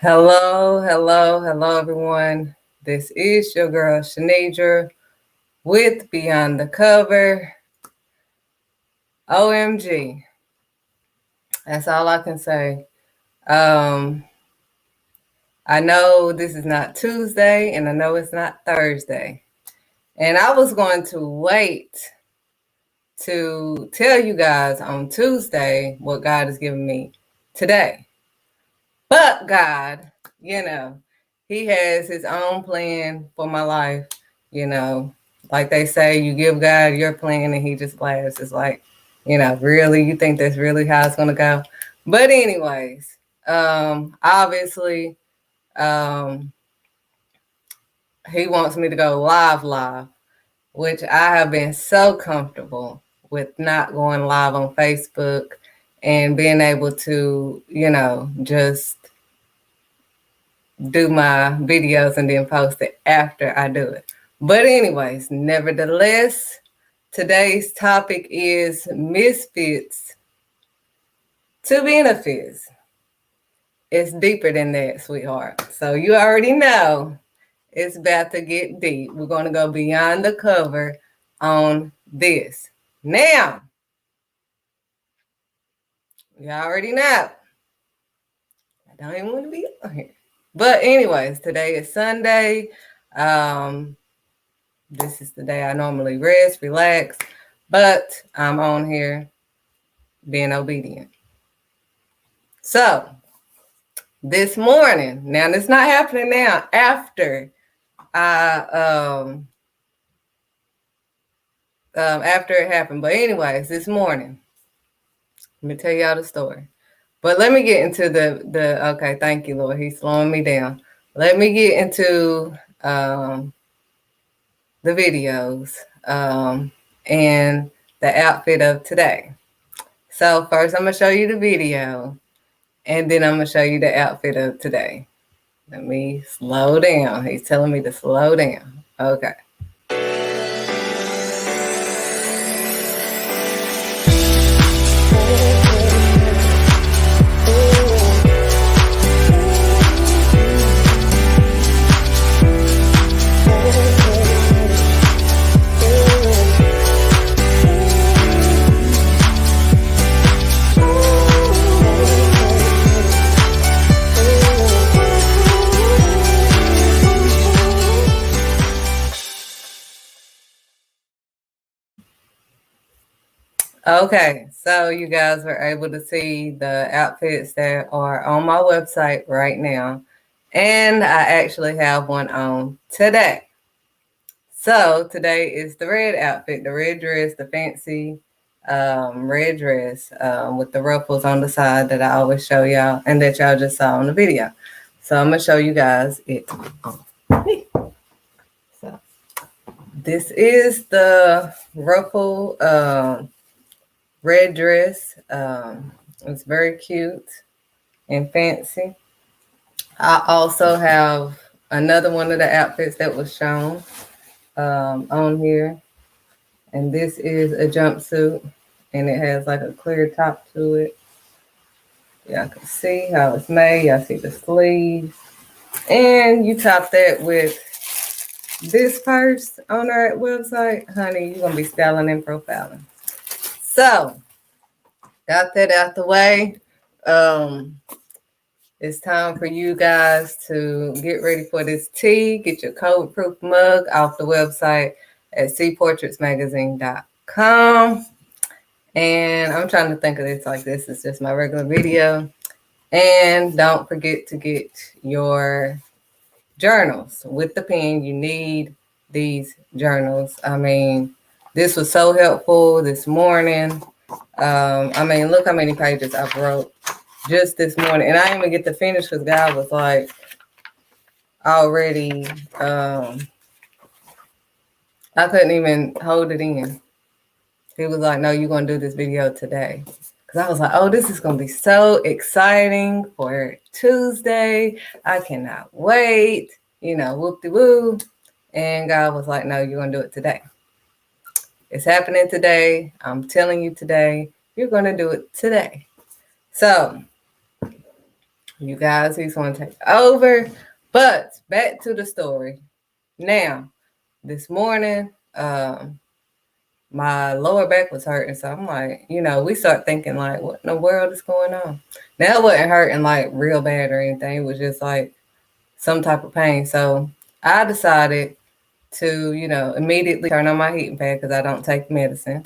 Hello, everyone. This is your girl, Shanidra, with Beyond the Cover. OMG. That's all I can say. I know this is not Tuesday, and I know it's not Thursday. And I was going to wait to tell you guys on Tuesday what God has given me today. But God, He has His own plan for my life. Like they say, you give God your plan and He just laughs. It's like, really, you think that's really how it's gonna go? But anyways, obviously, He wants me to go live, which I have been so comfortable with not going live on Facebook and being able to, just do my videos and then post it after I do it. But anyways, nevertheless, today's topic is misfits to benefits. It's deeper than that, sweetheart. So you already know it's about to get deep. We're going to go beyond the cover on this. Now, you already know. I don't even want to be on here. But anyways, today is Sunday. This is the day I normally rest, relax, but I'm on here being obedient. So this morning, now it's not happening now, after after it happened. But anyways, this morning, let me tell y'all the story. But let me get into the okay, thank you, Lord. He's slowing me down. Let me get into the videos and the outfit of today. So first I'm going to show you the video, and then I'm going to show you the outfit of today. Let me slow down. He's telling me to slow down. Okay. Okay, so you guys were able to see the outfits that are on my website right now. And I actually have one on today. So today is the red outfit, the red dress, the fancy red dress with the ruffles on the side that I always show y'all and that y'all just saw in the video. So I'm going to show you guys it. So this is the ruffle red dress. It's very cute and fancy. I also have another one of the outfits that was shown on here, and this is a jumpsuit, and it has like a clear top to it. Y'all can see how it's made. Y'all see the sleeves, and you top that with this purse on our website. Honey, you're gonna be styling and profiling. So got that out the way. It's time for you guys to get ready for this tea. Get your COVID proof mug off the website at cportraitsmagazine.com. And I'm trying to think of this like this is just my regular video. And don't forget to get your journals with the pen. You need these journals. I mean, this was so helpful this morning. I mean, look how many pages I wrote just this morning. And I didn't even get to finish because God was like already, I couldn't even hold it in. He was like, no, you're going to do this video today. Because I was like, oh, this is going to be so exciting for Tuesday. I cannot wait. Whoop-de-woo. And God was like, no, you're going to do it today. It's happening today. I'm telling you today. You're going to do it today. So You guys, he's going to take over. But back to the story. Now, this morning, my lower back was hurting. So I'm like, we start thinking like, what in the world is going on? Now it wasn't hurting like real bad or anything. It was just like some type of pain. So I decided to, immediately turn on my heating pad because I don't take medicine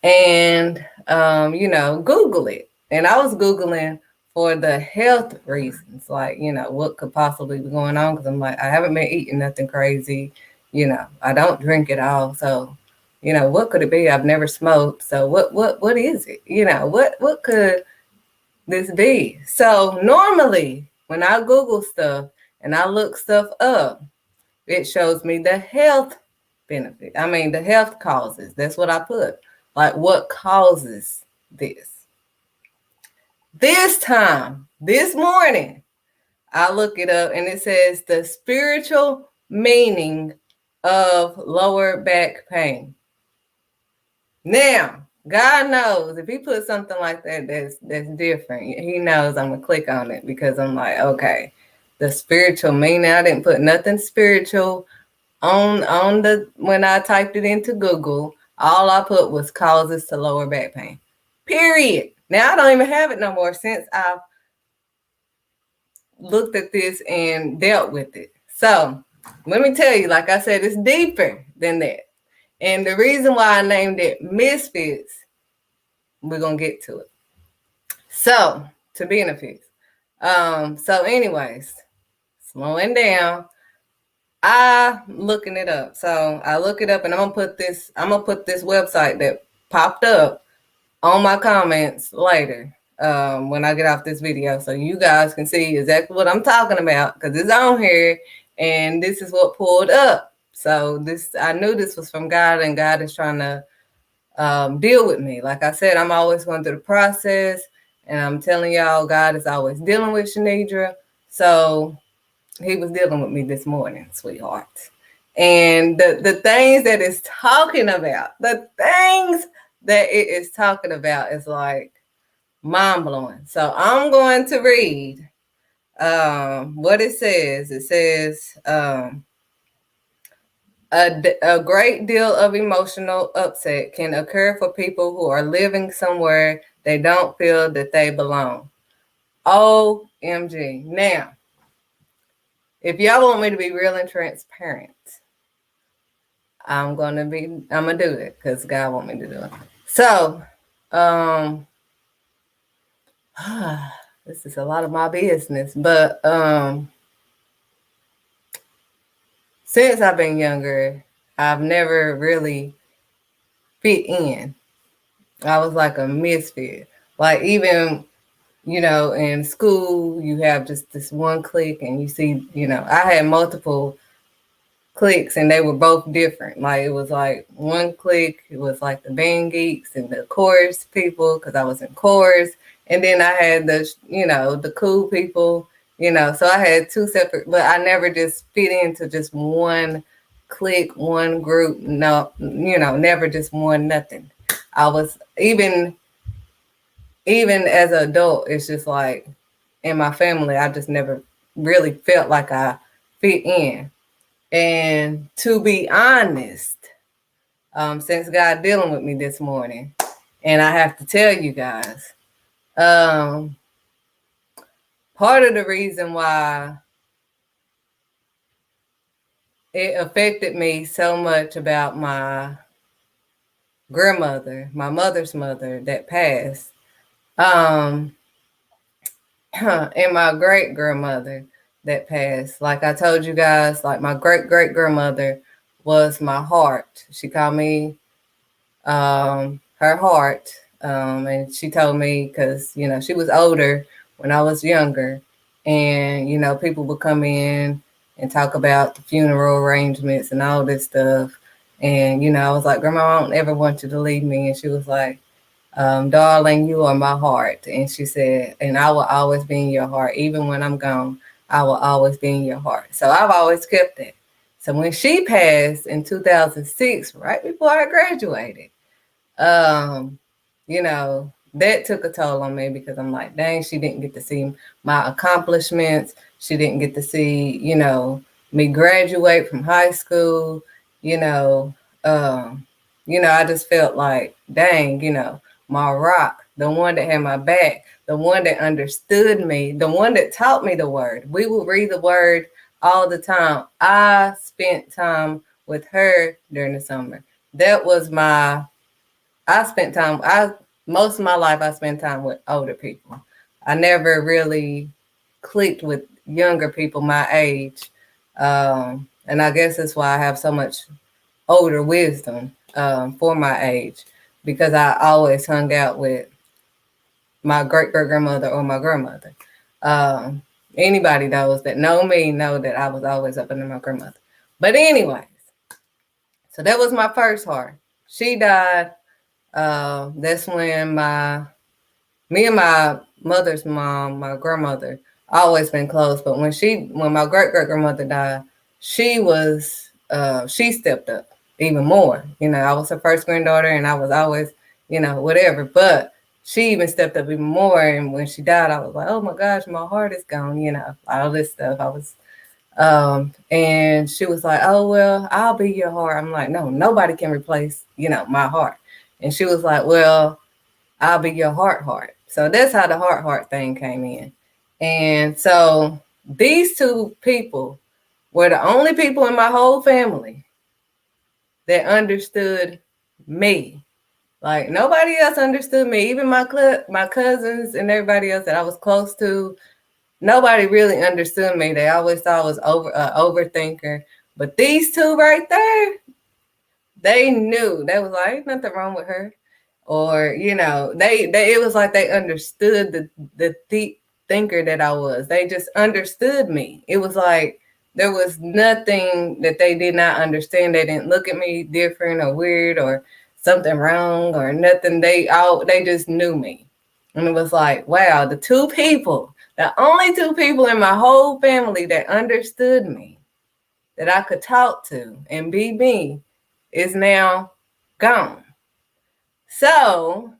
and, Google it. And I was Googling for the health reasons, like, what could possibly be going on. Because I'm like, I haven't been eating nothing crazy. I don't drink at all. So, what could it be? I've never smoked. So what is it? What could this be? So normally when I Google stuff and I look stuff up, it shows me the health benefit. I mean, the health causes. That's what I put. Like, what causes this? This time, this morning, I look it up and it says the spiritual meaning of lower back pain. Now, God knows if he puts something like that that's different, he knows I'm going to click on it because I'm like, okay, the spiritual meaning. I didn't put nothing spiritual on the when I typed it into Google. All I put was causes to lower back pain. Period. Now I don't even have it no more since I've looked at this and dealt with it. So let me tell you, like I said, it's deeper than that. And the reason why I named it Misfits, we're gonna get to it. So to benefits. So anyways, slowing down. I'm looking it up. So I look it up and I'm gonna put this website that popped up on my comments later when I get off this video, so you guys can see exactly what I'm talking about because it's on here and this is what pulled up. So I knew this was from God and God is trying to deal with me. Like I said, I'm always going through the process and I'm telling y'all, God is always dealing with Shanidra. So he was dealing with me this morning, sweetheart. And the things that it's talking about, is like mind-blowing. So I'm going to read what it says. It says a great deal of emotional upset can occur for people who are living somewhere they don't feel that they belong. OMG. Now, if y'all want me to be real and transparent, I'm gonna do it because God want me to do it. So, this is a lot of my business, but since I've been younger, I've never really fit in. I was like a misfit. Like even, in school, you have just this one clique and you see, I had multiple cliques and they were both different. Like it was like one clique, it was like the band geeks and the chorus people because I was in chorus. And then I had the cool people, so I had two separate, but I never just fit into just one clique, one group. No, never just one nothing. I was even as an adult, it's just like in my family, I just never really felt like I fit in. And to be honest, since God dealing with me this morning, and I have to tell you guys, part of the reason why it affected me so much about my grandmother, my mother's mother that passed, and my great grandmother that passed. Like I told you guys, like my great great grandmother was my heart. She called me her heart. And she told me because, she was older when I was younger. And, people would come in and talk about the funeral arrangements and all this stuff. And, I was like, Grandma, I don't ever want you to leave me. And she was like, darling, you are my heart. And she said, and I will always be in your heart. Even when I'm gone, I will always be in your heart. So I've always kept that. So when she passed in 2006, right before I graduated, that took a toll on me because I'm like, dang, she didn't get to see my accomplishments. She didn't get to see, me graduate from high school. You know, um, I just felt like, dang, my rock, the one that had my back, the one that understood me, the one that taught me the word. We would read the word all the time. I spent time with her during the summer. That was my I spent time I most of my life I spent time with older people. I never really clicked with younger people my age. And I guess that's why I have so much older wisdom for my age, because I always hung out with my great great grandmother or my grandmother. Um, Anybody knows that know me know that I was always up under my grandmother. But anyways, so that was my first heart. She died. That's when me and my mother's mom, my grandmother, always been close. But when my great great grandmother died, she stepped up even more. I was her first granddaughter, and I was always, whatever. But she even stepped up even more. And when she died, I was like, oh my gosh, my heart is gone. All this stuff. And she was like, oh well, I'll be your heart. I'm like, no, nobody can replace, my heart. And she was like, well, I'll be your heart. So that's how the heart thing came in. And so these two people were the only people in my whole family that understood me. Like nobody else understood me. Even my cousins and everybody else that I was close to, nobody really understood me. They always thought I was overthinker. But these two right there, they knew. They was like, ain't nothing wrong with her. Or, they it was like they understood the deep thinker that I was. They just understood me. It was like there was nothing that they did not understand. They didn't look at me different or weird or something wrong or nothing. They just knew me. And it was like, wow, the only two people in my whole family that understood me, that I could talk to and be me, is now gone. So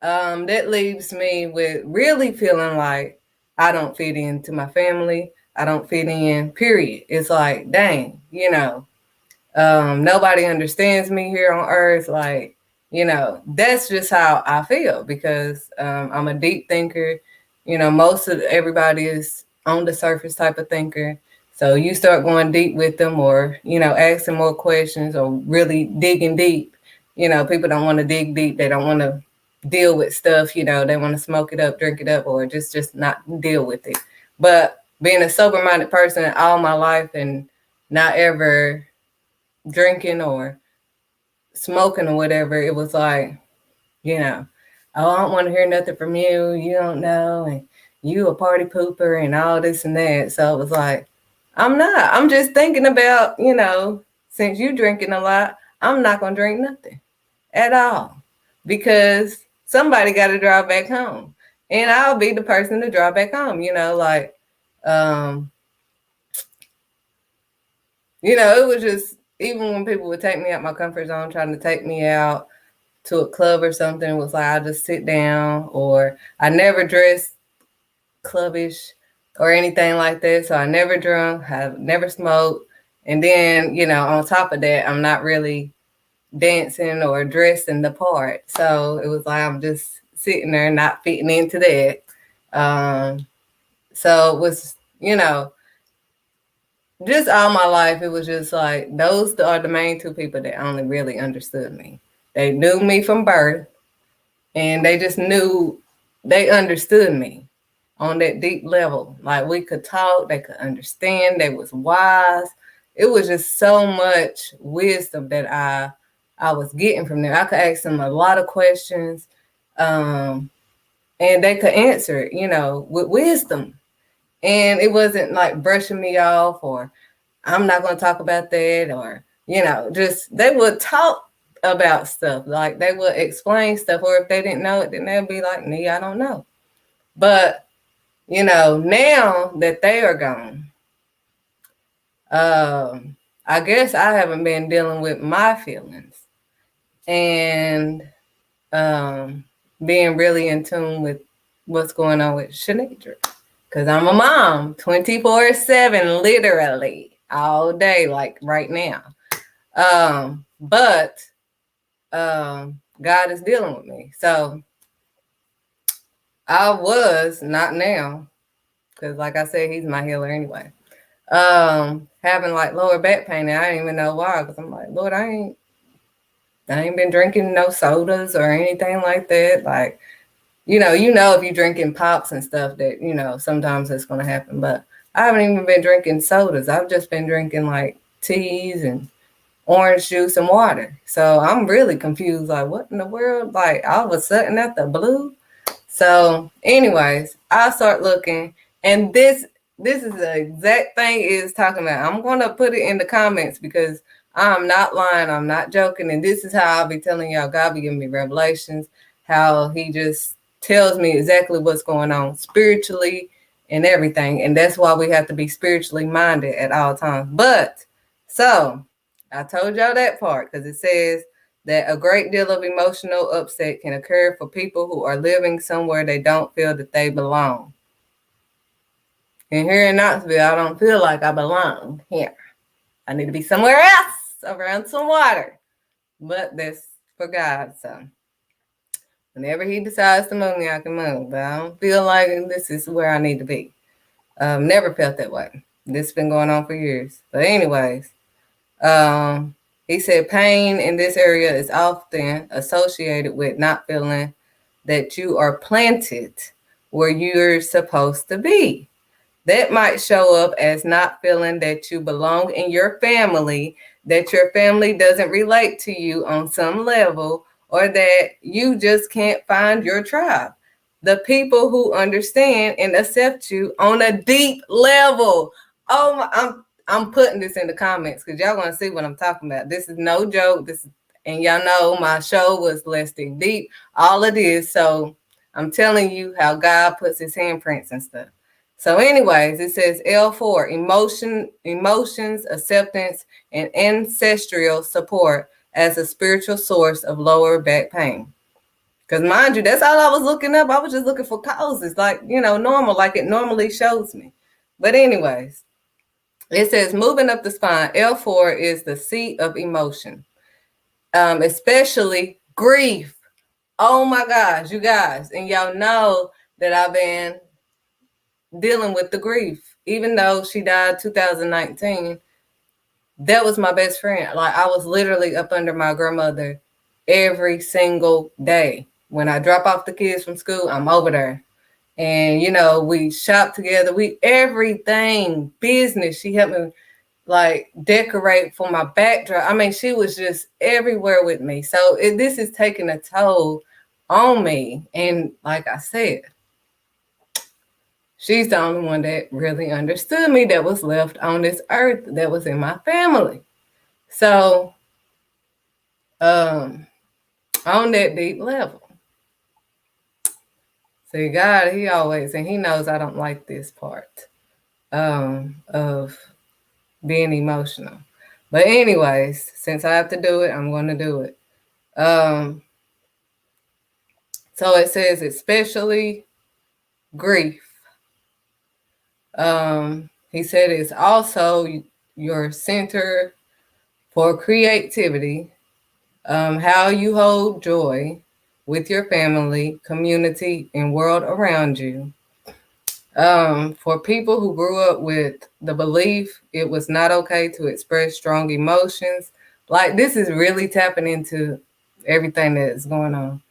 that leaves me with really feeling like I don't fit into my family. I don't fit in, period. It's like, dang, nobody understands me here on earth. Like, that's just how I feel because I'm a deep thinker. Most of everybody is on the surface type of thinker. So you start going deep with them or, asking more questions or really digging deep. People don't want to dig deep. They don't want to deal with stuff. They want to smoke it up, drink it up, or just not deal with it. But being a sober-minded person all my life and not ever drinking or smoking or whatever, it was like, oh, I don't want to hear nothing from you. You don't know. And you a party pooper and all this and that. So it was like, I'm not. I'm just thinking about, since you drinking a lot, I'm not going to drink nothing at all because somebody got to drive back home. And I'll be the person to drive back home, um, it was just, even when people would take me out my comfort zone, trying to take me out to a club or something, it was like I just sit down, or I never dressed clubbish or anything like that. So I never drunk, have never smoked. And then, on top of that, I'm not really dancing or dressing the part. So it was like I'm just sitting there not fitting into that. So it was, just all my life, it was just like those are the main two people that only really understood me. They knew me from birth, and they just knew, they understood me on that deep level. Like we could talk, they could understand, they was wise. It was just so much wisdom that I was getting from them. I could ask them a lot of questions, and they could answer it, with wisdom. And it wasn't like brushing me off or I'm not going to talk about that, or, just they would talk about stuff. Like they would explain stuff, or if they didn't know it, then they'd be like, me, I don't know. But, now that they are gone, I guess I haven't been dealing with my feelings. And being really in tune with what's going on with Shanidra. Because I'm a mom 24/7, literally all day, like right now. But God is dealing with me. So I was, not now, because like I said, he's my healer anyway. Having like lower back pain, and I didn't even know why, because I'm like, Lord, I ain't been drinking no sodas or anything like that. Like, you know, if you're drinking pops and stuff that, sometimes it's going to happen. But I haven't even been drinking sodas. I've just been drinking like teas and orange juice and water. So I'm really confused. Like, what in the world? Like, all of a sudden at the blue. So, anyways, I start looking, and this is the exact thing it's talking about. I'm going to put it in the comments because I'm not lying. I'm not joking. And this is how I'll be telling y'all. God be giving me revelations, how he just tells me exactly what's going on spiritually and everything. And that's why we have to be spiritually minded at all times. But, so, I told y'all that part because it says that a great deal of emotional upset can occur for people who are living somewhere they don't feel that they belong. And here in Knoxville, I don't feel like I belong here. I need to be somewhere else around some water. But that's for God. So whenever he decides to move me, I can move. But I don't feel like this is where I need to be. Never felt that way. This has been going on for years. But anyways, he said pain in this area is often associated with not feeling that you are planted where you're supposed to be. That might show up as not feeling that you belong in your family, that your family doesn't relate to you on some level, or that you just can't find your tribe. The people who understand and accept you on a deep level. Oh my, I'm putting this in the comments because y'all gonna see what I'm talking about. This is no joke. And y'all know my show was Let's Dig Deep. All it is. So I'm telling you how God puts his handprints and stuff. So anyways, it says L4, emotions, acceptance, and ancestral support as a spiritual source of lower back pain. Because mind you, that's all I was looking up. I was just looking for causes, like, normal, like it normally shows me. But anyways, it says moving up the spine, L4 is the seat of emotion, especially grief. Oh my gosh, you guys. And y'all know that I've been dealing with the grief. Even though she died 2019, that was my best friend. Like, I was literally up under my grandmother every single day. When I drop off the kids from school, I'm over there. And, we shop together. Everything, business. She helped me, like, decorate for my backdrop. I mean, she was just everywhere with me. So this is taking a toll on me. And like I said, she's the only one that really understood me, that was left on this earth, that was in my family. So, on that deep level. See, God, he always, and he knows I don't like this part of being emotional. But anyways, since I have to do it, I'm going to do it. So it says especially grief. He said it's also your center for creativity, how you hold joy with your family, community, and world around you. For people who grew up with the belief it was not okay to express strong emotions, like this is really tapping into everything that is going on.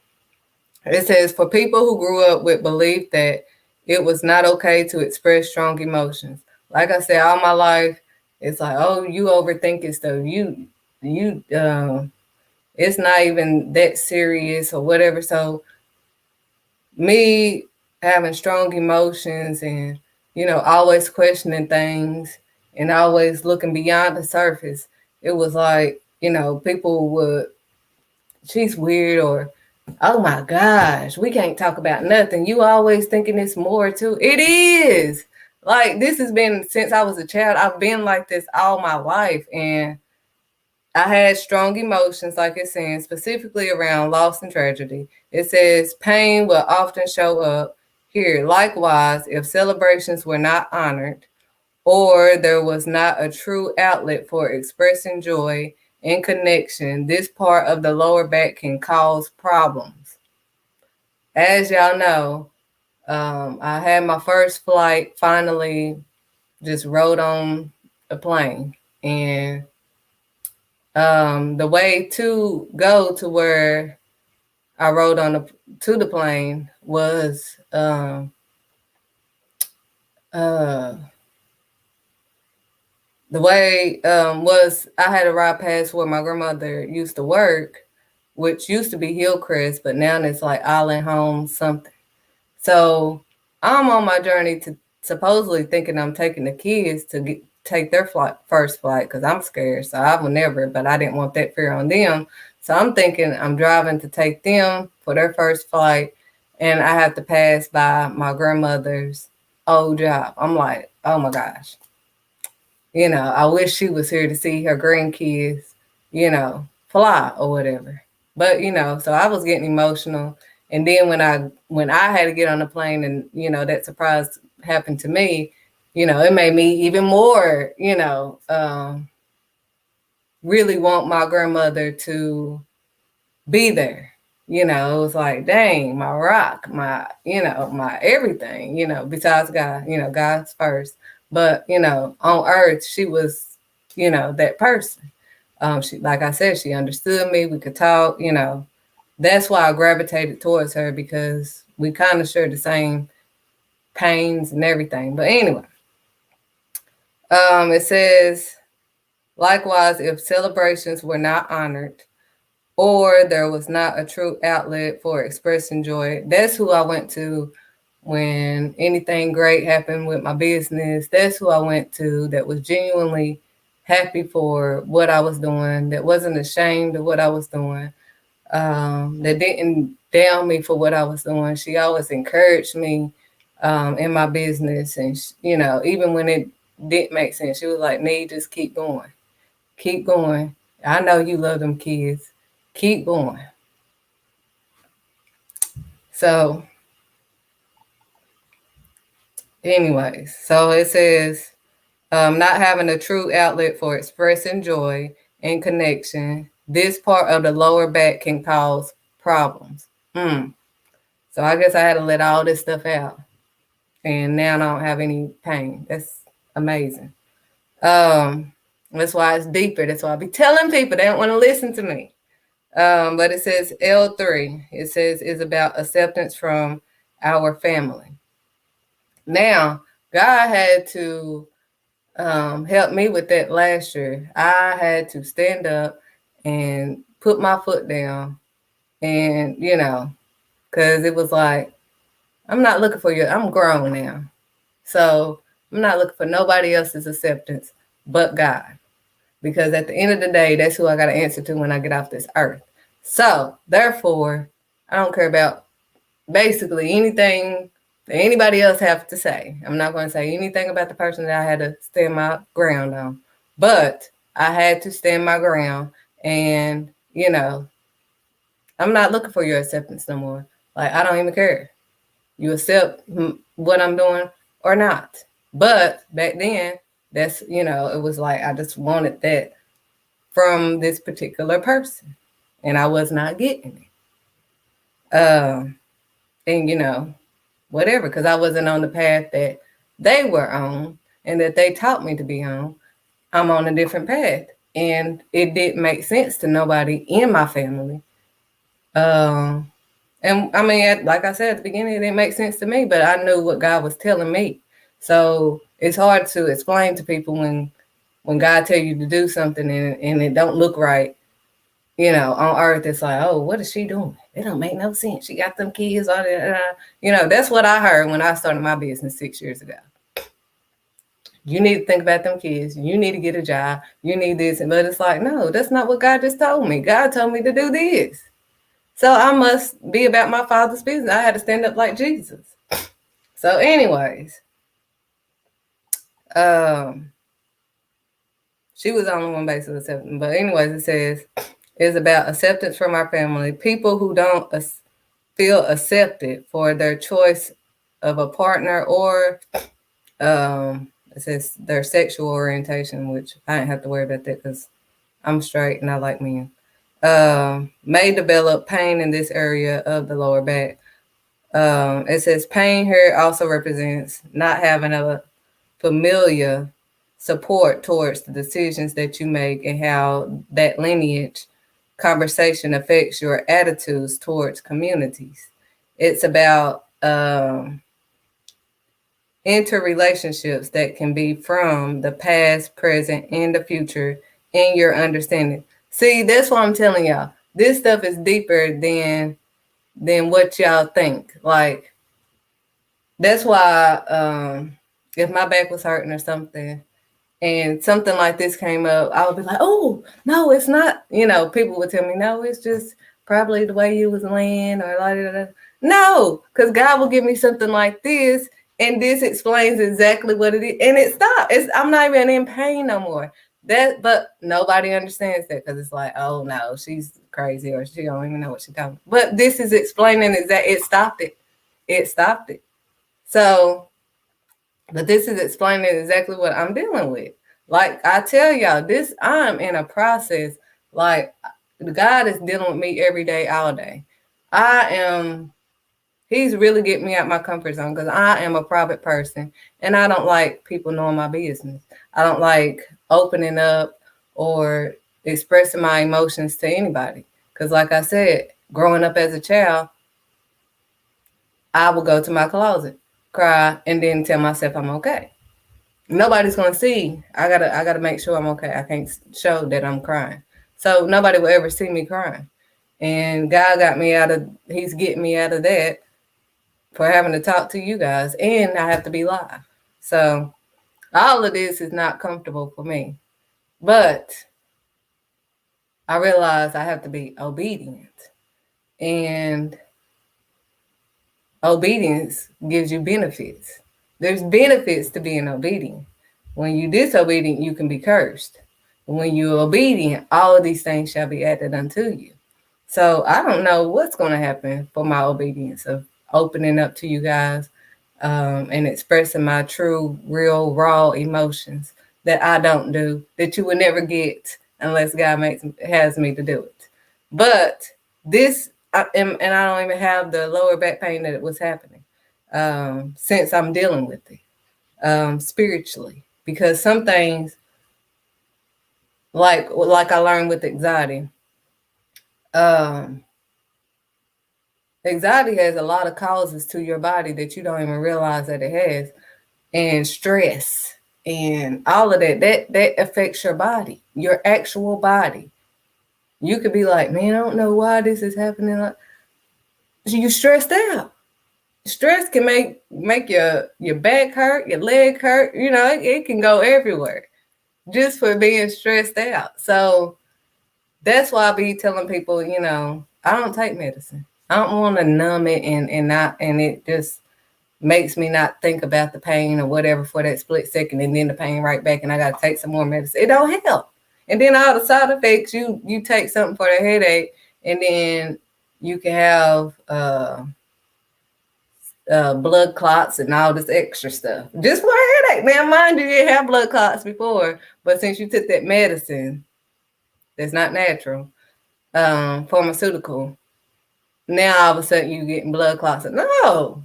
It says for people who grew up with belief that it was not okay to express strong emotions. Like I said, all my life, it's like, oh, you overthinking stuff. It's not even that serious or whatever. So me having strong emotions and, always questioning things and always looking beyond the surface, it was like, people would, she's weird, or, oh my gosh, we can't talk about nothing. You always thinking it's more too. It is. Like, this has been since I was a child. I've been like this all my life. And I had strong emotions, like it's saying, specifically around loss and tragedy. It says pain will often show up here. Likewise, if celebrations were not honored or there was not a true outlet for expressing joy and connection, this part of the lower back can cause problems. As y'all know, I had my first flight, finally just rode on a plane. And the way to go to where I rode to the plane was uh, the way was I had a ride past where my grandmother used to work, which used to be Hillcrest, but now it's like Island Home something. So I'm on my journey to supposedly thinking I'm taking the kids to take their first flight because I'm scared. So I will never, but I didn't want that fear on them. So I'm thinking I'm driving to take them for their first flight, and I have to pass by my grandmother's old job. I'm like, oh my gosh. I wish she was here to see her grandkids, fly or whatever. But, so I was getting emotional. And then when I had to get on the plane and, that surprise happened to me, it made me even more, really want my grandmother to be there. It was like, dang, my rock, my everything, besides God, God's first. But, on earth, she was, that person. She, like I said, she understood me. We could talk, That's why I gravitated towards her, because we kind of share the same pains and everything. But anyway, it says, likewise, if celebrations were not honored, or there was not a true outlet for expressing joy. That's who I went to when anything great happened with my business. That's who I went to that was genuinely happy for what I was doing, that wasn't ashamed of what I was doing, that didn't down me for what I was doing. She always encouraged me in my business. And, even when it didn't make sense, she was like, "Nee, just keep going. Keep going. I know you love them kids. Keep going." So, anyways, so it says, not having a true outlet for expressing joy and connection, this part of the lower back can cause problems. So I guess I had to let all this stuff out. And now I don't have any pain. That's amazing. That's why it's deeper. That's why I be telling people they don't want to listen to me. But it says L3. It says is about acceptance from our family. Now, God had to help me with that last year. I had to stand up and put my foot down, and because it was like, I'm not looking for you. I'm grown now, so I'm not looking for nobody else's acceptance but God. Because at the end of the day, that's who I got to answer to when I get off this earth. So, therefore, I don't care about basically anything that anybody else have to say. I'm not going to say anything about the person that I had to stand my ground on. But I had to stand my ground, and, I'm not looking for your acceptance no more. Like, I don't even care. You accept what I'm doing or not. But back then, that's, it was like I just wanted that from this particular person, and I was not getting it. And whatever, because I wasn't on the path that they were on and that they taught me to be on. I'm on a different path, and it didn't make sense to nobody in my family. And I mean, like I said at the beginning, it didn't make sense to me, but I knew what God was telling me. So it's hard to explain to people when God tell you to do something and it don't look right. On earth, it's like, oh, what is she doing? It don't make no sense. She got them kids, all that. That's what I heard when I started my business 6 years ago. You need to think about them kids. You need to get a job. You need this. But it's like, no, that's not what God just told me. God told me to do this. So I must be about my Father's business. I had to stand up like Jesus. So anyways, She was the only one basically accepting. But anyways, it says it's about acceptance from our family. People who don't feel accepted for their choice of a partner or it says their sexual orientation, which I didn't have to worry about that because I'm straight and I like men. May develop pain in this area of the lower back. It says pain here also represents not having a familiar support towards the decisions that you make and how that lineage conversation affects your attitudes towards communities. It's about interrelationships that can be from the past, present, and the future in your understanding. See, that's what I'm telling y'all. This stuff is deeper than what y'all think. Like, that's why if my back was hurting or something and something like this came up, I would be like, oh, no, it's not. You know, people would tell me, no, it's just probably the way you was laying or like, no, because God will give me something like this, and this explains exactly what it is, and it stopped. I'm not even in pain no more. But nobody understands that because it's like, oh no, she's crazy or she don't even know what she's talking. But this is explaining exactly. It stopped it. It stopped it. So, but this is explaining exactly what I'm dealing with. Like I tell y'all, I'm in a process. Like God is dealing with me every day, all day. He's really getting me out my comfort zone because I am a private person and I don't like people knowing my business. I don't like opening up or expressing my emotions to anybody. Because like I said, growing up as a child, I would go to my closet, cry, and then tell myself I'm okay. Nobody's gonna see. I gotta make sure I'm okay. I can't show that I'm crying. So nobody will ever see me crying. And God he's getting me out of that for having to talk to you guys, and I have to be live. So all of this is not comfortable for me. But I realize I have to be obedient. And obedience gives you benefits. There's benefits to being obedient. When you're disobedient, you can be cursed. When you're obedient, all of these things shall be added unto you. So I don't know what's going to happen for my obedience of opening up to you guys and expressing my true, real, raw emotions that I don't do, that you would never get unless God has me to do it. But and I don't even have the lower back pain that it was happening since I'm dealing with it spiritually. Because some things, like I learned with anxiety, anxiety has a lot of causes to your body that you don't even realize that it has, and stress and all of that affects your body, your actual body. You could be like, man, I don't know why this is happening. Like, you stressed out. Stress can make your back hurt, your leg hurt. You know, it can go everywhere just for being stressed out. So that's why I be telling people, you know, I don't take medicine. I don't want to numb it and it just makes me not think about the pain or whatever for that split second, and then the pain right back, and I got to take some more medicine. It don't help. And then all the side effects, you take something for the headache, and then you can have blood clots and all this extra stuff just for a headache. Now, mind you didn't have blood clots before, but since you took that medicine that's not natural, pharmaceutical, now all of a sudden you getting blood clots. No,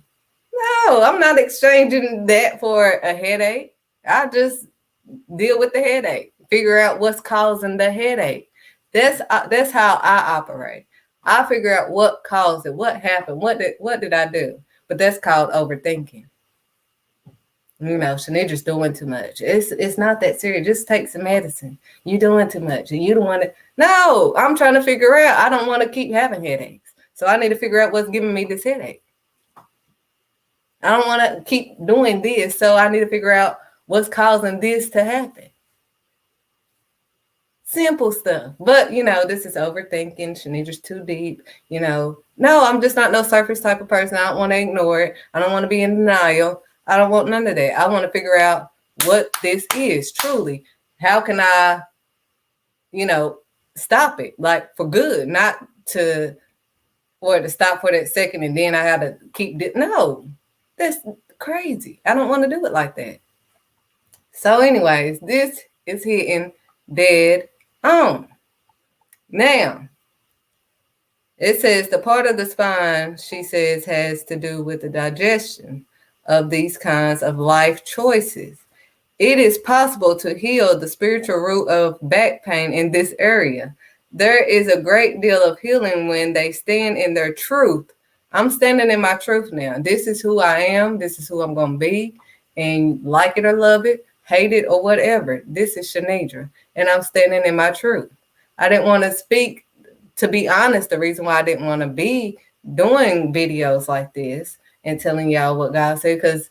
I'm not exchanging that for a headache. I just deal with the headache, figure out what's causing the headache. That's how I operate. I figure out what caused it, what happened, what did I do. But that's called overthinking. You know, Shanidra's doing too much. It's not that serious. Just take some medicine. You're doing too much, and you don't want to. No, I'm trying to figure out. I don't want to keep having headaches, so I need to figure out what's giving me this headache. I don't want to keep doing this, so I need to figure out what's causing this to happen. Simple stuff. But, you know, this is overthinking. Shanidra's too deep. You know, no, I'm just not no surface type of person. I don't want to ignore it. I don't want to be in denial. I don't want none of that. I want to figure out what this is truly. How can I, stop it, like, for good, not to stop for that second and then I have to no, that's crazy. I don't want to do it like that. So anyways, this is hitting dead on. Now, it says the part of the spine, she says, has to do with the digestion of these kinds of life choices. It is possible to heal the spiritual root of back pain in this area. There is a great deal of healing when they stand in their truth. I'm standing in my truth now. This is who I am. This is who I'm going to be. And like it or love it, hate it or whatever, this is Shanidra. And I'm standing in my truth. I didn't want to speak, to be honest, the reason why I didn't want to be doing videos like this and telling y'all what God said, because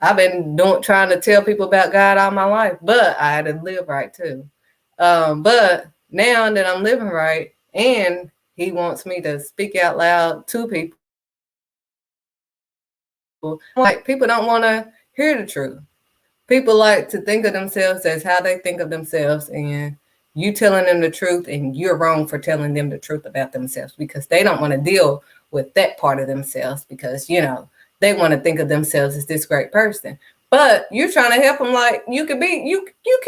I've been trying to tell people about God all my life, but I had to live right too. But now that I'm living right and he wants me to speak out loud to people, like, people don't want to hear the truth. People like to think of themselves as how they think of themselves, and you telling them the truth and you're wrong for telling them the truth about themselves, because they don't want to deal with that part of themselves, because they want to think of themselves as this great person. But you're trying to help them, like, you can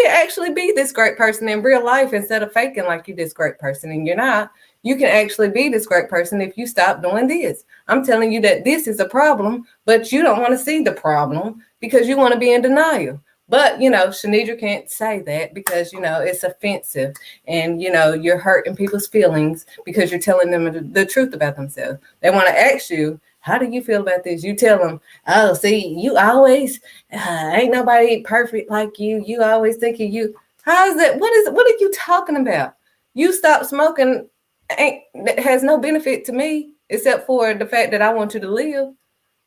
actually be this great person in real life instead of faking like you're this great person and you're not. You can actually be this great person if you stop doing this. I'm telling you that this is a problem, but you don't want to see the problem because you want to be in denial. But, Shanidra can't say that because, it's offensive and, you're hurting people's feelings because you're telling them the truth about themselves. They want to ask you, how do you feel about this? You tell them, oh, see, you always, ain't nobody perfect like you. You always think of you. How is that? What are you talking about? You stop smoking, that has no benefit to me except for the fact that I want you to live.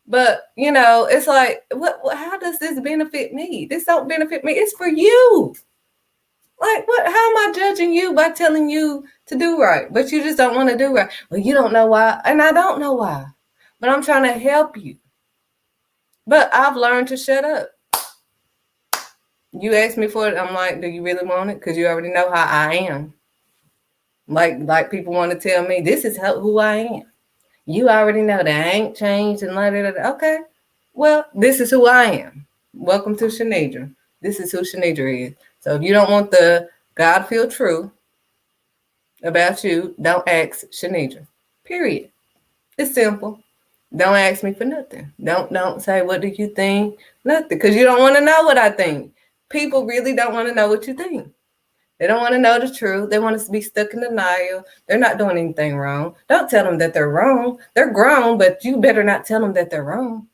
But, it's like, how does this benefit me? This don't benefit me. It's for you. Like, how am I judging you by telling you to do right? But you just don't want to do right. Well, you don't know why. And I don't know why. But I'm trying to help you. But I've learned to shut up. You asked me for it. I'm like, do you really want it? Because you already know how I am. Like people want to tell me, this is who I am. You already know that I ain't changed and okay. Well, this is who I am. Welcome to Shanidra. This is who Shanidra is. So if you don't want the God feel true about you, don't ask Shanidra. Period. It's simple. Don't ask me for nothing. Don't say, what do you think? Nothing. Because you don't want to know what I think. People really don't want to know what you think. They don't want to know the truth. They want to be stuck in denial. They're not doing anything wrong. Don't tell them that they're wrong. They're grown, but you better not tell them that they're wrong.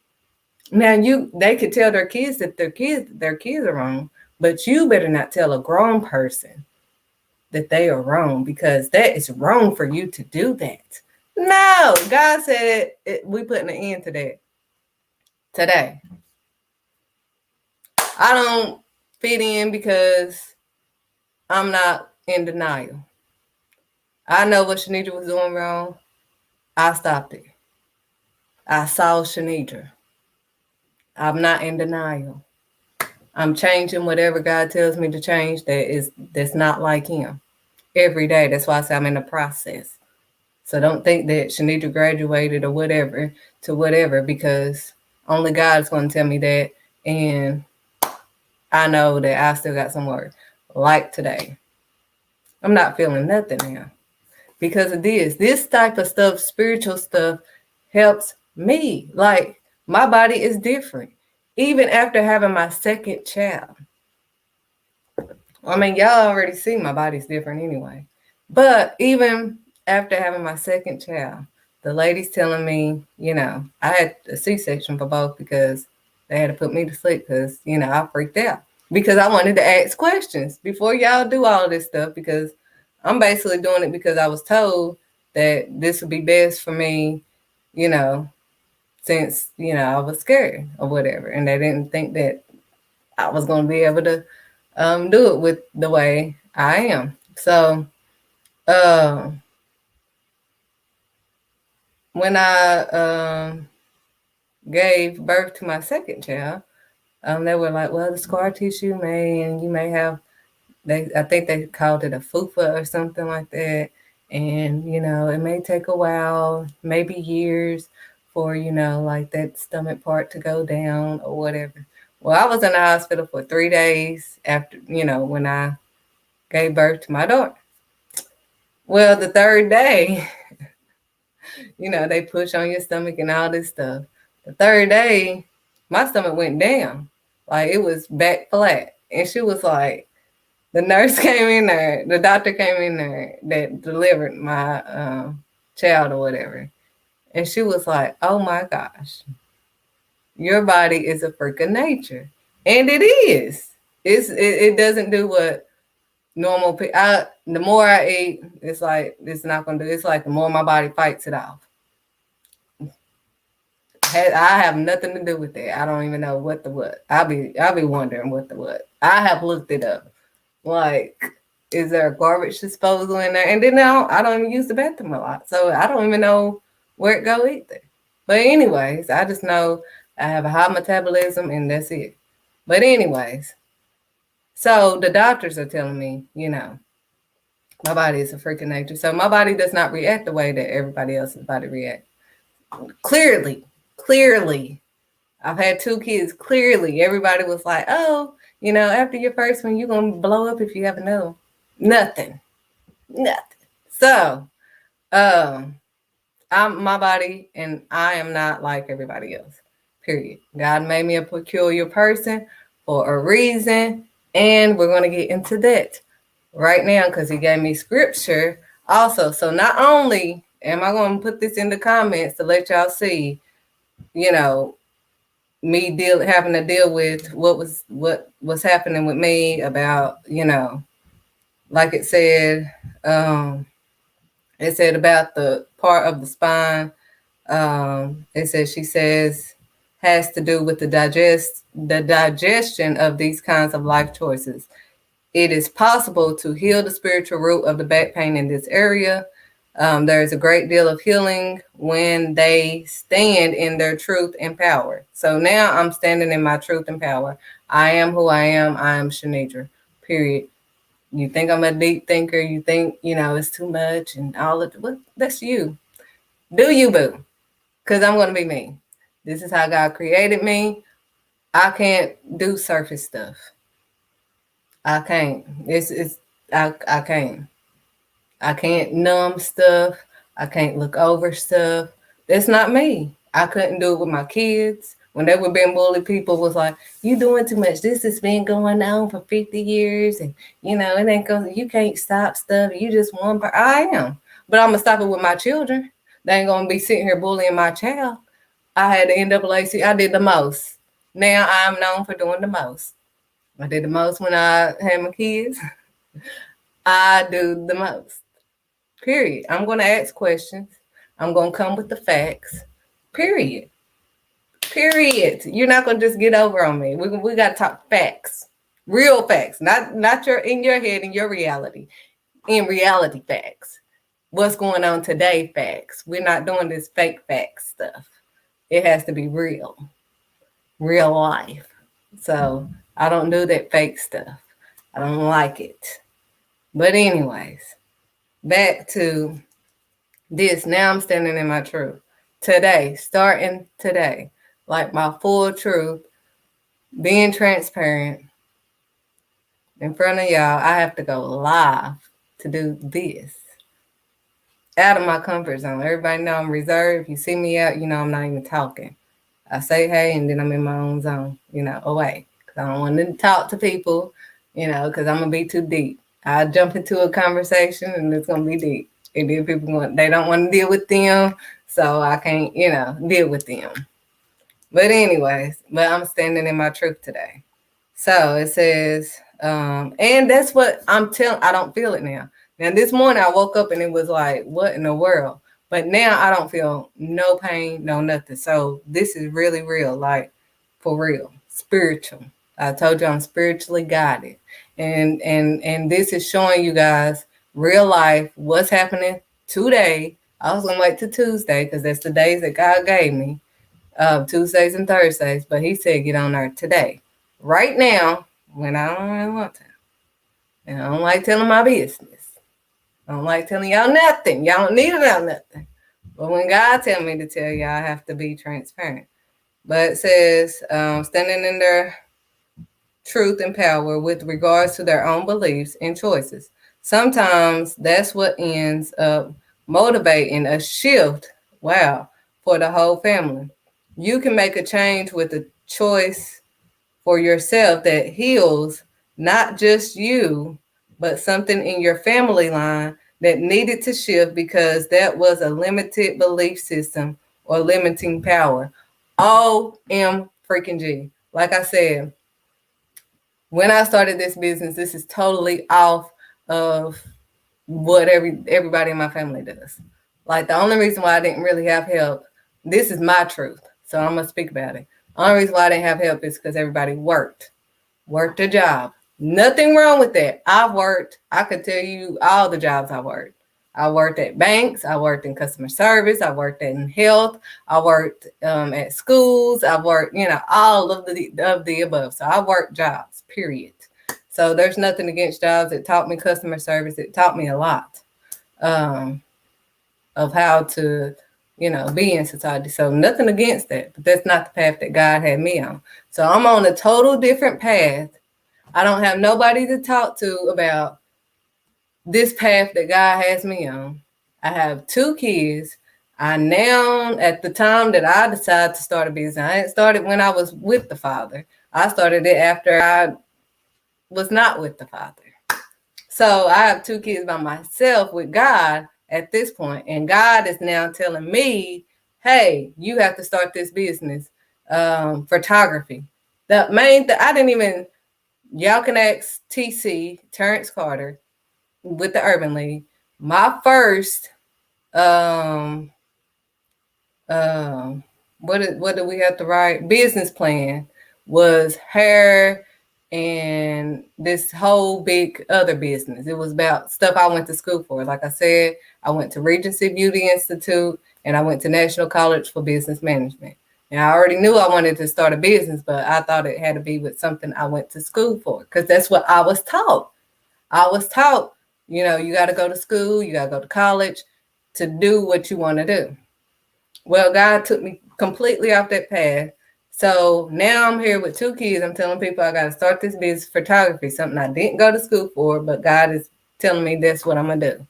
Now, they could tell their kids that their kids are wrong, but you better not tell a grown person that they are wrong, because that is wrong for you to do that. No, God said we putting an end to that today. I don't fit in because I'm not in denial. I know what Shanidra was doing wrong. I stopped it. I saw Shanidra. I'm not in denial. I'm changing whatever God tells me to change that's not like him every day. That's why I say I'm in the process. So don't think that Shanidra graduated or whatever to whatever, because only God's going to tell me that. And I know that I still got some work. Like today, I'm not feeling nothing now because of this. This type of stuff, spiritual stuff, helps me. Like, my body is different. Even after having my second child. I mean, y'all already see my body's different anyway. But even after having my second child, the lady's telling me, I had a C-section for both because they had to put me to sleep because, I freaked out. Because I wanted to ask questions before y'all do all of this stuff, because I'm basically doing it because I was told that this would be best for me, since, I was scared or whatever. And they didn't think that I was going to be able to do it with the way I am. So when I gave birth to my second child, they were like, well, the scar tissue you may have I think they called it a fupa or something like that. And, it may take a while, maybe years for, like that stomach part to go down or whatever. Well, I was in the hospital for 3 days after, when I gave birth to my daughter. Well, the third day, they push on your stomach and all this stuff. The third day, my stomach went down. Like it was back flat. And she was like, the nurse came in there, the doctor came in there that delivered my child or whatever. And she was like, oh my gosh, your body is a freak of nature. And it is. It doesn't do what normal people. The more I eat, it's like it's not gonna do. It's like the more my body fights it off. I have nothing to do with that. I don't even know what the what. I'll be wondering what the what. I have looked it up. Like, is there a garbage disposal in there? And then I don't even use the bathroom a lot, so I don't even know where it go either. But anyways, I just know I have a high metabolism, and that's it. But anyways, so the doctors are telling me, my body is a freaking nature. So my body does not react the way that everybody else's body reacts. Clearly. I've had 2 kids. Clearly, everybody was like, oh, after your first one, you're going to blow up if you have another one. Nothing. So, I'm my body, and I am not like everybody else. Period. God made me a peculiar person for a reason, and we're going to get into that right now because he gave me scripture also. So not only am I going to put this in the comments to let y'all see, me having to deal with what was happening with me about, like it said about the part of the spine. She says has to do with the digestion of these kinds of life choices. It is possible to heal the spiritual root of the back pain in this area. There is a great deal of healing when they stand in their truth and power. So now I'm standing in my truth and power. I am who I am. I am Shanidra, period. You think I'm a deep thinker. You think, it's too much and all of it. That's you. Do you, boo? Because I'm going to be me. This is how God created me. I can't do surface stuff. I can't. I can't. I can't numb stuff. I can't look over stuff. That's not me. I couldn't do it with my kids. When they were being bullied, people was like, you doing too much. This has been going on for 50 years. And, it ain't going, you can't stop stuff. You just one part. I am. But I'm going to stop it with my children. They ain't going to be sitting here bullying my child. I had the NAACP. I did the most. Now I'm known for doing the most. I did the most when I had my kids. I do the most. Period. I'm going to ask questions. I'm going to come with the facts. Period. You're not going to just get over on me. We got to talk facts. Real facts. Not your in your head, in your reality. In reality facts. What's going on today facts. We're not doing this fake facts stuff. It has to be real. Real life. So I don't do that fake stuff. I don't like it. But anyways, back to this. Now I'm standing in my truth. Today, starting today, like my full truth, being transparent in front of y'all. I have to go live to do this. Out of my comfort zone. Everybody know I'm reserved. You see me out, I'm not even talking. I say hey, and then I'm in my own zone, away. Because I don't want to talk to people, because I'm going to be too deep. I jump into a conversation, and it's going to be deep. And then people, they don't want to deal with them, so I can't, deal with them. But anyways, I'm standing in my truth today. So it says, and that's what I'm telling, I don't feel it now. Now, this morning I woke up and it was like, what in the world? But now I don't feel no pain, no nothing. So this is really real, like for real, spiritual. I told you I'm spiritually guided. And this is showing you guys real life, what's happening today. I was going to wait till Tuesday because that's the days that God gave me, Tuesdays and Thursdays. But he said, get on there today. Right now, when I don't really want to. And I don't like telling my business. I don't like telling y'all nothing. Y'all don't need to know nothing. But when God tell me to tell y'all, I have to be transparent. But it says, standing in their truth and power with regards to their own beliefs and choices. Sometimes that's what ends up motivating a shift, wow, for the whole family. You can make a change with a choice for yourself that heals not just you, but something in your family line that needed to shift because that was a limited belief system or limiting power. OM freaking G. Like I said, when I started this business, this is totally off of what everybody in my family does. Like the only reason why I didn't really have help, this is my truth, so I'm gonna speak about it. The only reason why I didn't have help is because everybody worked a job. Nothing wrong with that. I've worked. I could tell you all the jobs I worked. I worked at banks. I worked in customer service. I worked in health. I worked at schools. I worked, all of the above. So I worked jobs. Period. So there's nothing against jobs. It taught me customer service. It taught me a lot of how to, be in society. So nothing against that. But that's not the path that God had me on. So I'm on a total different path. I don't have nobody to talk to about this path that God has me on. I have 2 kids. I now, at the time that I decided to start a business, I didn't start it when I was with the Father. I started it after I was not with the Father. So I have 2 kids by myself with God at this point, and God is now telling me, hey, you have to start this business, photography. The main thing, I didn't even, y'all can ask TC, Terrence Carter, with the Urban League. My first, what do we have to write? Business plan was hair and this whole big other business. It was about stuff I went to school for. Like I said, I went to Regency Beauty Institute and I went to National College for Business Management. And I already knew I wanted to start a business, but I thought it had to be with something I went to school for because that's what I was taught. I was taught, you got to go to school, you got to go to college to do what you want to do. Well, God took me completely off that path. So now I'm here with 2 kids. I'm telling people I got to start this business, photography, something I didn't go to school for, but God is telling me that's what I'm going to do.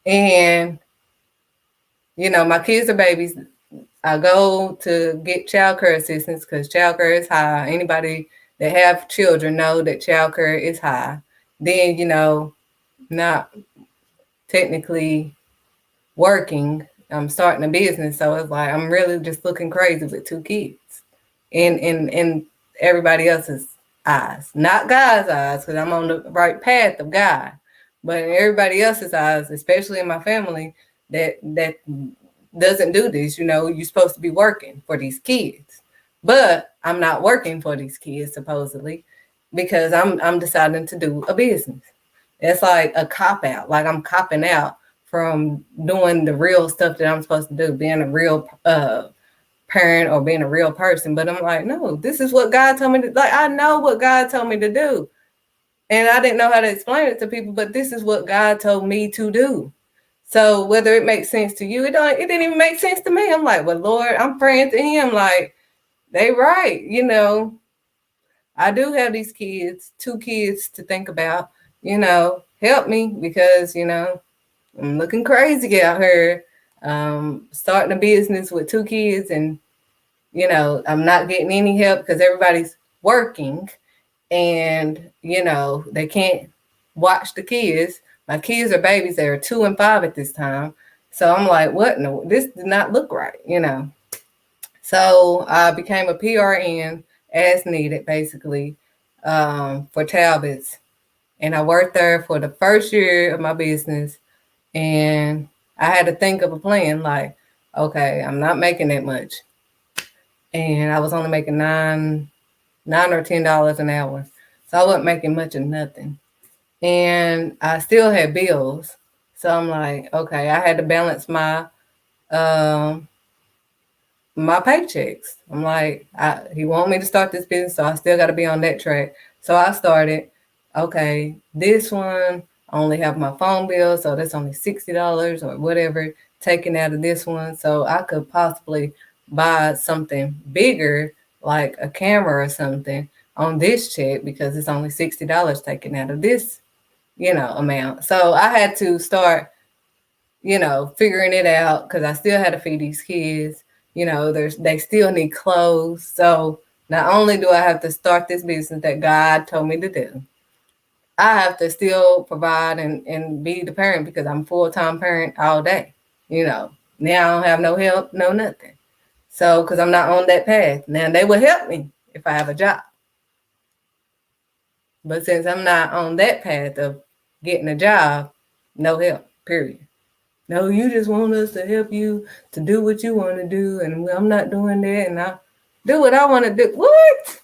And, my kids are babies. I go to get childcare assistance because childcare is high. Anybody that have children know that childcare is high. Then, not technically working. I'm starting a business, so it's like I'm really just looking crazy with 2 kids, in everybody else's eyes, not God's eyes, because I'm on the right path of God, but in everybody else's eyes, especially in my family, that doesn't do this. You're supposed to be working for these kids, but I'm not working for these kids supposedly because I'm deciding to do a business. It's like a cop out. Like I'm copping out from doing the real stuff that I'm supposed to do, being a real parent or being a real person. But I'm like, no, this is what God told me to. Like I know what God told me to do, and I didn't know how to explain it to people. But this is what God told me to do. So whether it makes sense to you, it didn't even make sense to me. I'm like, well, Lord, I'm praying to Him. Like they right, I do have these kids, 2 kids to think about. Help me because I'm looking crazy out here, starting a business with 2 kids, and I'm not getting any help because everybody's working, and they can't watch the kids. My kids are babies; they are 2 and 5 at this time. So I'm like, what? No, this did not look right, So I became a PRN as needed, basically, for Talbot's, and I worked there for the first year of my business. And I had to think of a plan like, okay, I'm not making that much. And I was only making $9 or $10 an hour. So I wasn't making much of nothing. And I still had bills. So I'm like, okay, I had to balance my my paychecks. I'm like, he wanted me to start this business, so I still got to be on that track. So I started okay, this one I only have my phone bill, so that's only $60 or whatever taken out of this one. So I could possibly buy something bigger, like a camera or something, on this check because it's only $60 taken out of this, amount. So I had to start, figuring it out because I still had to feed these kids. They still need clothes. So not only do I have to start this business that God told me to do, I have to still provide and be the parent because I'm full-time parent all day. Now I don't have no help, no nothing. So, because I'm not on that path. Now they will help me if I have a job. But since I'm not on that path of getting a job, no help, period. No, you just want us to help you to do what you want to do, and I'm not doing that, and I do what I want to do. What?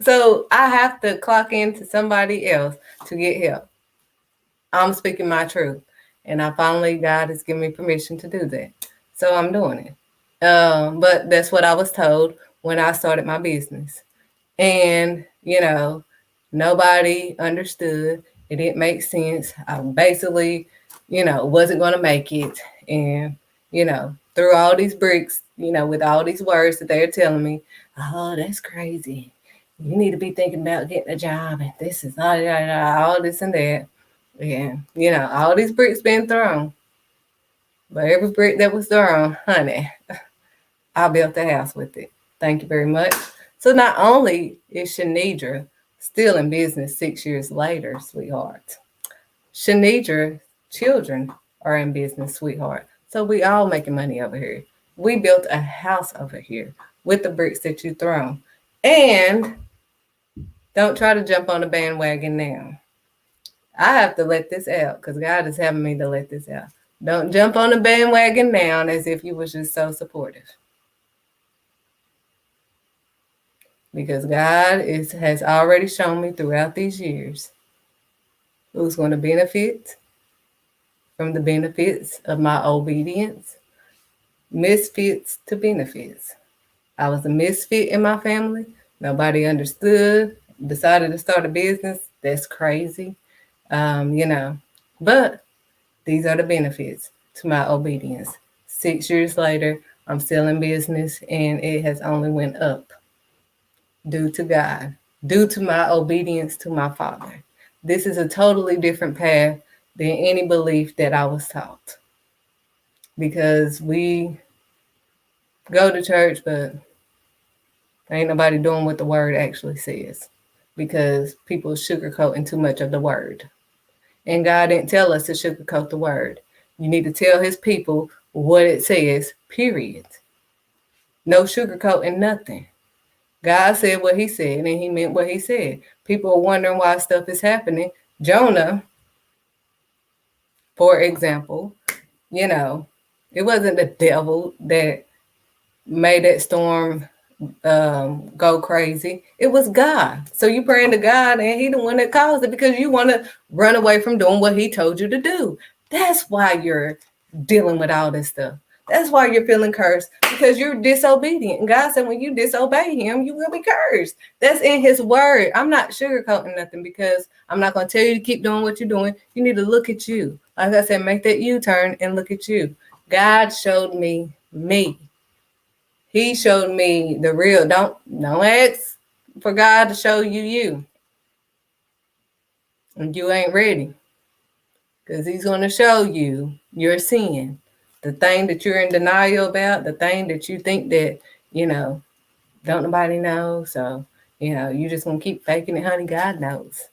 So I have to clock into somebody else to get help. I'm speaking my truth, and I finally, God has given me permission to do that. So I'm doing it. But that's what I was told when I started my business. And, nobody understood. It didn't make sense. I basically, wasn't going to make it. And, through all these bricks, with all these words that they're telling me, oh, that's crazy. You need to be thinking about getting a job. And this is all this and that. And, all these bricks being thrown. But every brick that was thrown, honey, I built a house with it. Thank you very much. So not only is Shanidra still in business 6 years later, sweetheart, Shanidra's children are in business, sweetheart. So we all making money over here. We built a house over here with the bricks that you thrown. And don't try to jump on the bandwagon now. I have to let this out because God is having me to let this out. Don't jump on the bandwagon now as if you was just so supportive. Because God has already shown me throughout these years who's going to benefit from the benefits of my obedience, misfits to benefits. I was a misfit in my family. Nobody understood, decided to start a business. That's crazy, But these are the benefits to my obedience. 6 years later, I'm still in business and it has only went up due to God, due to my obedience to my Father. This is a totally different path than any belief that I was taught. Because we go to church, but ain't nobody doing what the word actually says. Because people sugarcoating too much of the word. And God didn't tell us to sugarcoat the word. You need to tell his people what it says, period. No sugarcoating nothing. God said what he said, and he meant what he said. People are wondering why stuff is happening. Jonah, for example, it wasn't the devil that made that storm go crazy. It was God. So you praying to God, and he the one that caused it because you want to run away from doing what he told you to do. That's why you're dealing with all this stuff. That's why you're feeling cursed, because you're disobedient. And God said when you disobey him, you will be cursed. That's in his word. I'm not sugarcoating nothing because I'm not going to tell you to keep doing what you're doing. You need to look at you. Like I said, make that U-turn and look at you. God showed me. He showed me the real. Don't ask for God to show you. And you ain't ready. Because he's going to show you your sin. The thing that you're in denial about, the thing that you think that, don't nobody know. So, you just going to keep faking it, honey. God knows.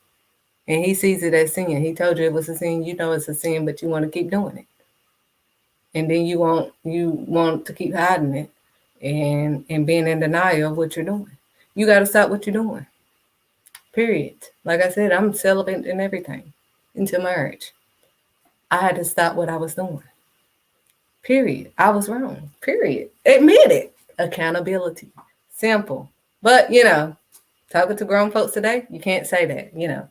And he sees it as sin. He told you it was a sin. You know it's a sin, but you want to keep doing it. And then you want to keep hiding it and being in denial of what you're doing. You got to stop what you're doing. Period. Like I said, I'm celibate and everything until marriage. I had to stop what I was doing. Period. I was wrong. Period. Admit it. Accountability. Simple. But, talking to grown folks today, you can't say that,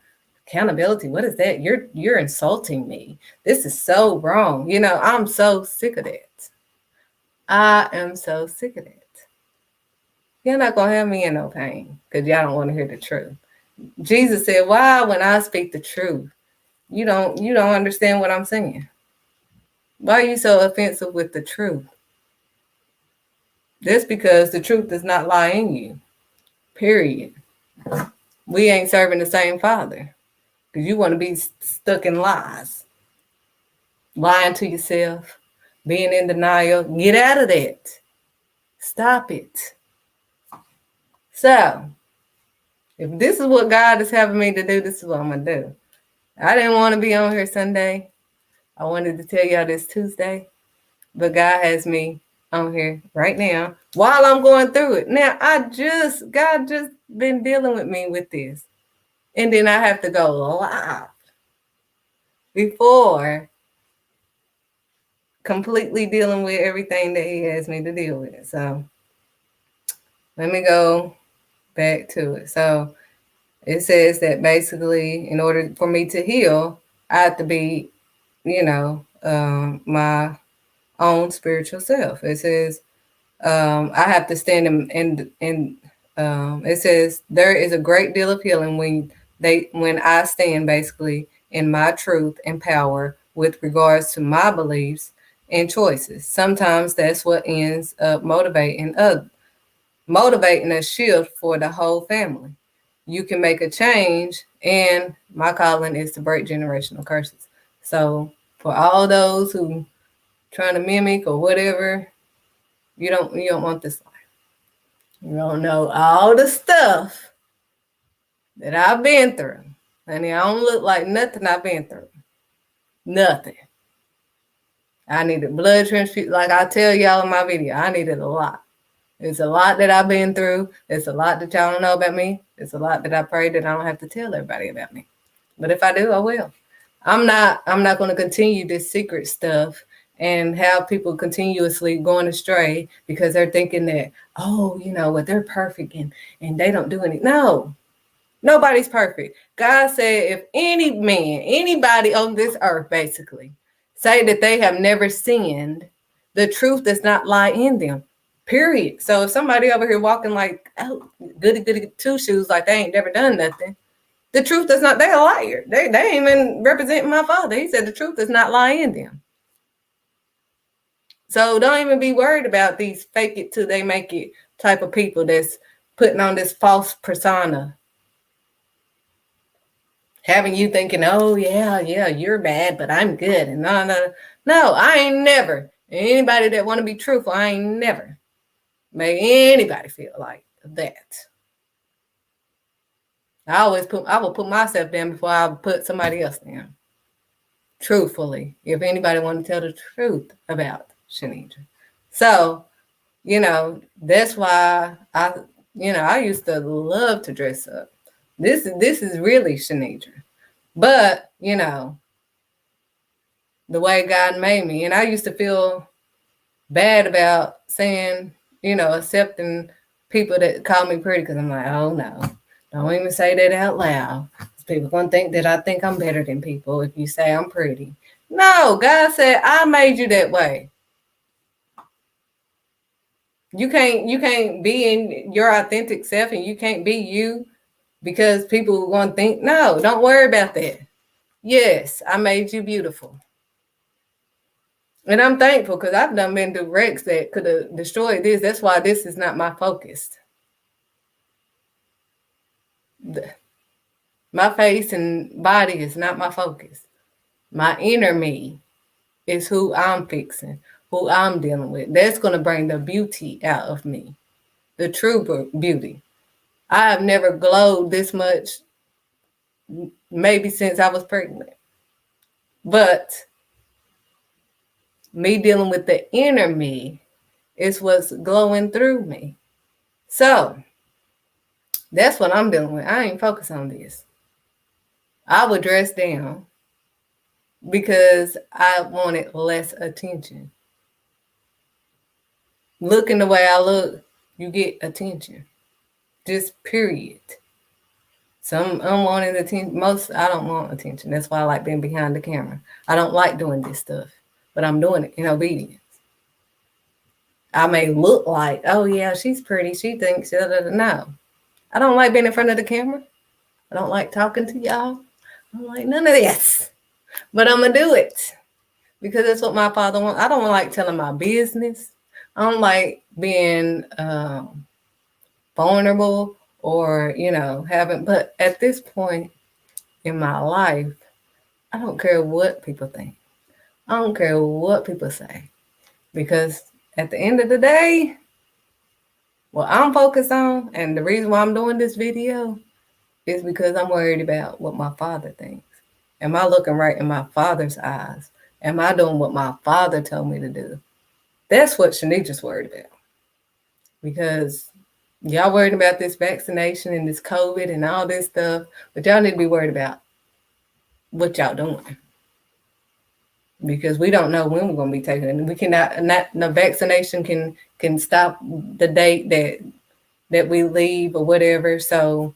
Accountability, what is that? You're insulting me. This is so wrong. I'm so sick of that. I am so sick of that. You're not going to have me in no pain because y'all don't want to hear the truth. Jesus said, why when I speak the truth, you don't understand what I'm saying? Why are you so offensive with the truth? That's because the truth does not lie in you. Period. We ain't serving the same Father. Because you want to be stuck in lies. Lying to yourself. Being in denial. Get out of that. Stop it. So, if this is what God is having me to do, this is what I'm going to do. I didn't want to be on here Sunday. I wanted to tell y'all this Tuesday. But God has me on here right now while I'm going through it. Now, God just been dealing with me with this. And then I have to go live before completely dealing with everything that he has me to deal with. So let me go back to it. So it says that basically in order for me to heal, I have to be, my own spiritual self. It says I have to stand in it says there is a great deal of healing when I stand basically in my truth and power with regards to my beliefs and choices. Sometimes that's what ends up motivating a shift for the whole family. You can make a change, and my calling is to break generational curses. So for all those who trying to mimic or whatever, you don't want this life. You don't know all the stuff that I've been through. Honey, I don't look like nothing I've been through. Nothing. I needed blood transfusion. Like I tell y'all in my video, I needed a lot. It's a lot that I've been through. It's a lot that y'all don't know about me. It's a lot that I pray that I don't have to tell everybody about me. But if I do, I will. I'm not going to continue this secret stuff and have people continuously going astray because they're thinking that, they're perfect and they don't do anything. No, nobody's perfect. God said if any man, anybody on this earth basically, say that they have never sinned, the truth does not lie in them. Period. So if somebody over here walking like, oh, goody two shoes, like they ain't never done nothing, the truth does not, they're a liar. They ain't even representing my Father. He said the truth does not lie in them. So don't even be worried about these fake it till they make it type of people that's putting on this false persona. Having you thinking, oh, yeah, you're bad, but I'm good. And no, I ain't never. Anybody that want to be truthful, I ain't never made anybody feel like that. I will put myself down before I put somebody else down. Truthfully, if anybody want to tell the truth about Shanidra. So, that's why I used to love to dress up. This is really Shanidra. But, the way God made me. And I used to feel bad about saying, accepting people that call me pretty because I'm like, oh no, don't even say that out loud. People gonna think that I think I'm better than people if you say I'm pretty. No, God said I made you that way. You can't be in your authentic self and you can't be you because people want to think, no, don't worry about that. Yes, I made you beautiful. And I'm thankful because I've done been through wrecks that could have destroyed this. That's why this is not my focus. My face and body is not my focus. My inner me is who I'm fixing, who I'm dealing with. That's going to bring the beauty out of me, the true beauty. I have never glowed this much, maybe since I was pregnant. But me dealing with the inner me is what's glowing through me. So that's what I'm dealing with. I ain't focused on this. I would dress down because I wanted less attention. Looking the way I look, you get attention. Just period. Some unwanted attention. Most I don't want attention. That's why I like being behind the camera. I don't like doing this stuff, but I'm doing it in obedience. I may look like, oh yeah, she's pretty. She thinks, no. I don't like being in front of the camera. I don't like talking to y'all. I don't like none of this. But I'm going to do it because that's what my father wants. I don't like telling my business. I don't like being vulnerable or, having, but at this point in my life, I don't care what people think. I don't care what people say because at the end of the day, what I'm focused on and the reason why I'm doing this video is because I'm worried about what my father thinks. Am I looking right in my father's eyes? Am I doing what my father told me to do? That's what Shanidra's worried about. Because y'all worried about this vaccination and this COVID and all this stuff, but y'all need to be worried about what y'all doing. Because we don't know when we're going to be taking it. We cannot, not the vaccination can stop the date that we leave or whatever. So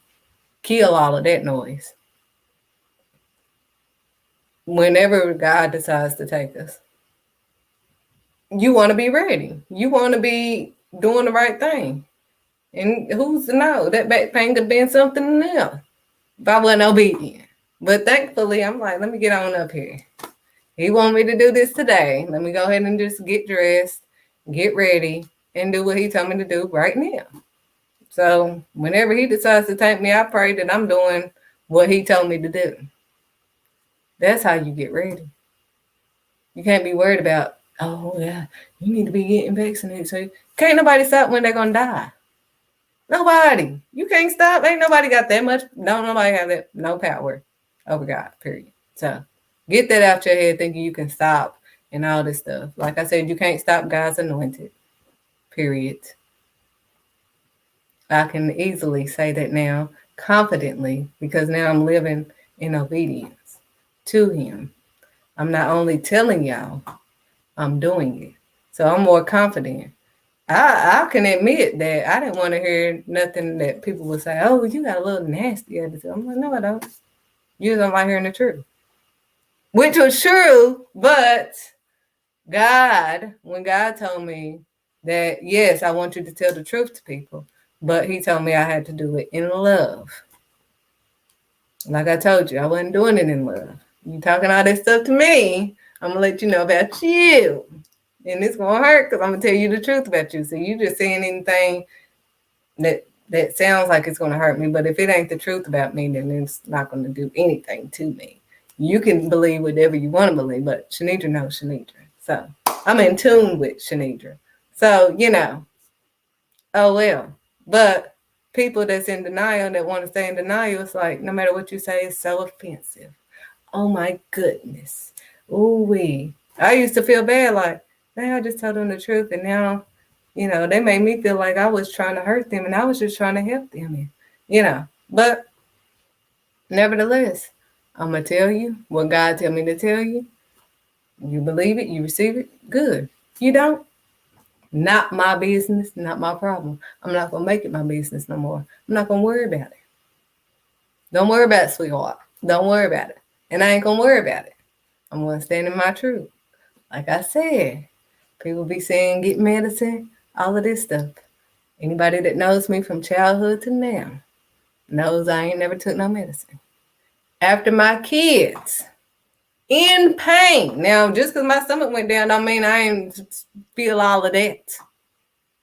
kill all of that noise. Whenever God decides to take us, you want to be ready. You want to be doing the right thing. And who's to know? That back pain could have been something else if I wasn't obedient. But thankfully, I'm like, let me get on up here. He want me to do this today. Let me go ahead and just get dressed, get ready, and do what he told me to do right now. So whenever he decides to take me, I pray that I'm doing what he told me to do. That's how you get ready. You can't be worried about, oh, yeah, you need to be getting vaccinated. So can't nobody stop when they're going to die. Nobody. You can't stop. Ain't nobody got that much. Don't nobody have that, no power over God, period. So get that out your head thinking you can stop and all this stuff. Like I said, you can't stop God's anointed, period. I can easily say that now confidently because now I'm living in obedience to him. I'm not only telling y'all, I'm doing it. So I'm more confident. I can admit that I didn't want to hear nothing that people would say, oh, you got a little nasty attitude. I'm like, no, I don't. You just don't like hearing the truth. Which was true, but when God told me that, yes, I want you to tell the truth to people, but he told me I had to do it in love. Like I told you, I wasn't doing it in love. You talking all that stuff to me, I'm going to let you know about you. And it's going to hurt because I'm going to tell you the truth about you. So you just saying anything that sounds like it's going to hurt me. But if it ain't the truth about me, then it's not going to do anything to me. You can believe whatever you want to believe, but Shanidra knows Shanidra. So I'm in tune with Shanidra. So, oh well. But people that's in denial, that want to stay in denial, it's like no matter what you say, it's so offensive. Oh my goodness. Ooh-wee. I used to feel bad like, I just told them the truth, and now, they made me feel like I was trying to hurt them, and I was just trying to help them, But nevertheless, I'm going to tell you what God tell me to tell you. You believe it, you receive it, good. You don't, not my business, not my problem. I'm not going to make it my business no more. I'm not going to worry about it. Don't worry about it, sweetheart. Don't worry about it. And I ain't going to worry about it. I'm going to stand in my truth. Like I said, people be saying get medicine, all of this stuff. Anybody that knows me from childhood to now knows I ain't never took no medicine. After my kids, in pain. Now, just because my stomach went down don't mean I ain't feel all of that.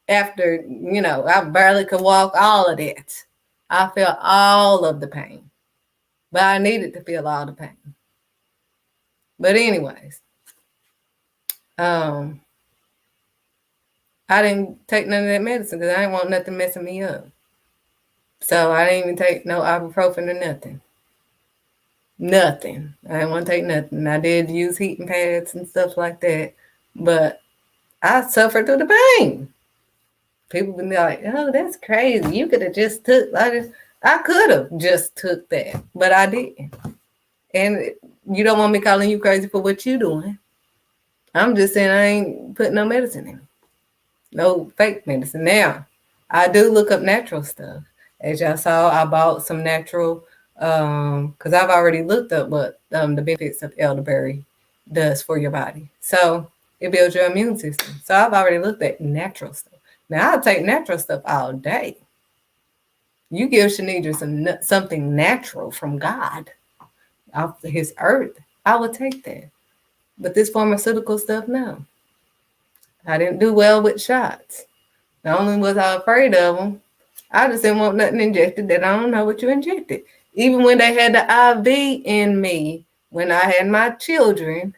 After, I barely could walk, all of that. I felt all of the pain. But I needed to feel all the pain. But anyways, I didn't take none of that medicine because I didn't want nothing messing me up. So I didn't even take no ibuprofen or nothing. Nothing. I didn't want to take nothing. I did use heating pads and stuff like that. But I suffered through the pain. People would be like, oh, that's crazy. You could have just took, I could have just took that. But I didn't. And you don't want me calling you crazy for what you doing. I'm just saying I ain't putting no medicine in. No fake medicine. Now, I do look up natural stuff. As y'all saw, I bought some natural, because I've already looked up what the benefits of elderberry does for your body. So it builds your immune system. So I've already looked at natural stuff. Now, I'll take natural stuff all day. You give Shanidra something natural from God off his earth, I would take that. But this pharmaceutical stuff, no. I didn't do well with shots. Not only was I afraid of them, I just didn't want nothing injected that I don't know what you injected. Even when they had the IV in me, when I had my children,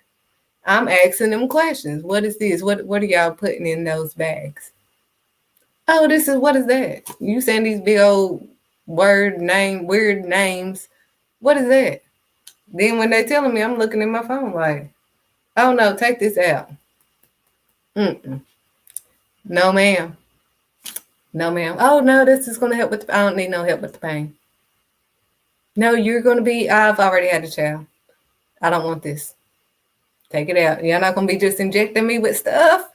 I'm asking them questions. What is this? What are y'all putting in those bags? Oh, this is what is that? You saying these big old weird names. What is that? Then when they telling me, I'm looking at my phone like, oh no, take this out. Mm-mm. No, ma'am. No, ma'am. Oh no, this is gonna help with I don't need no help with the pain. No, you're gonna be I've already had a child. I don't want this. Take it out. You're not gonna be just injecting me with stuff.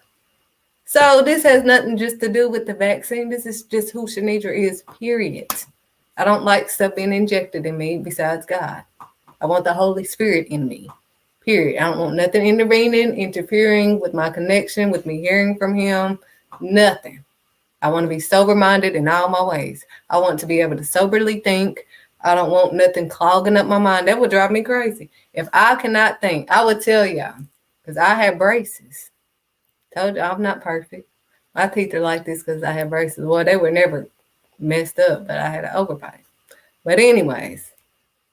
So this has nothing just to do with the vaccine. This is just who Shanidra is, period. I don't like stuff being injected in me besides God. I want the Holy Spirit in me, period. I don't want nothing interfering with my connection, with me hearing from him, nothing. I want to be sober-minded in all my ways. I want to be able to soberly think. I don't want nothing clogging up my mind. That would drive me crazy. If I cannot think, I would tell y'all, because I have braces. Told you I'm not perfect. My teeth are like this because I have braces. Well, they were never messed up, but I had an overbite. But anyways,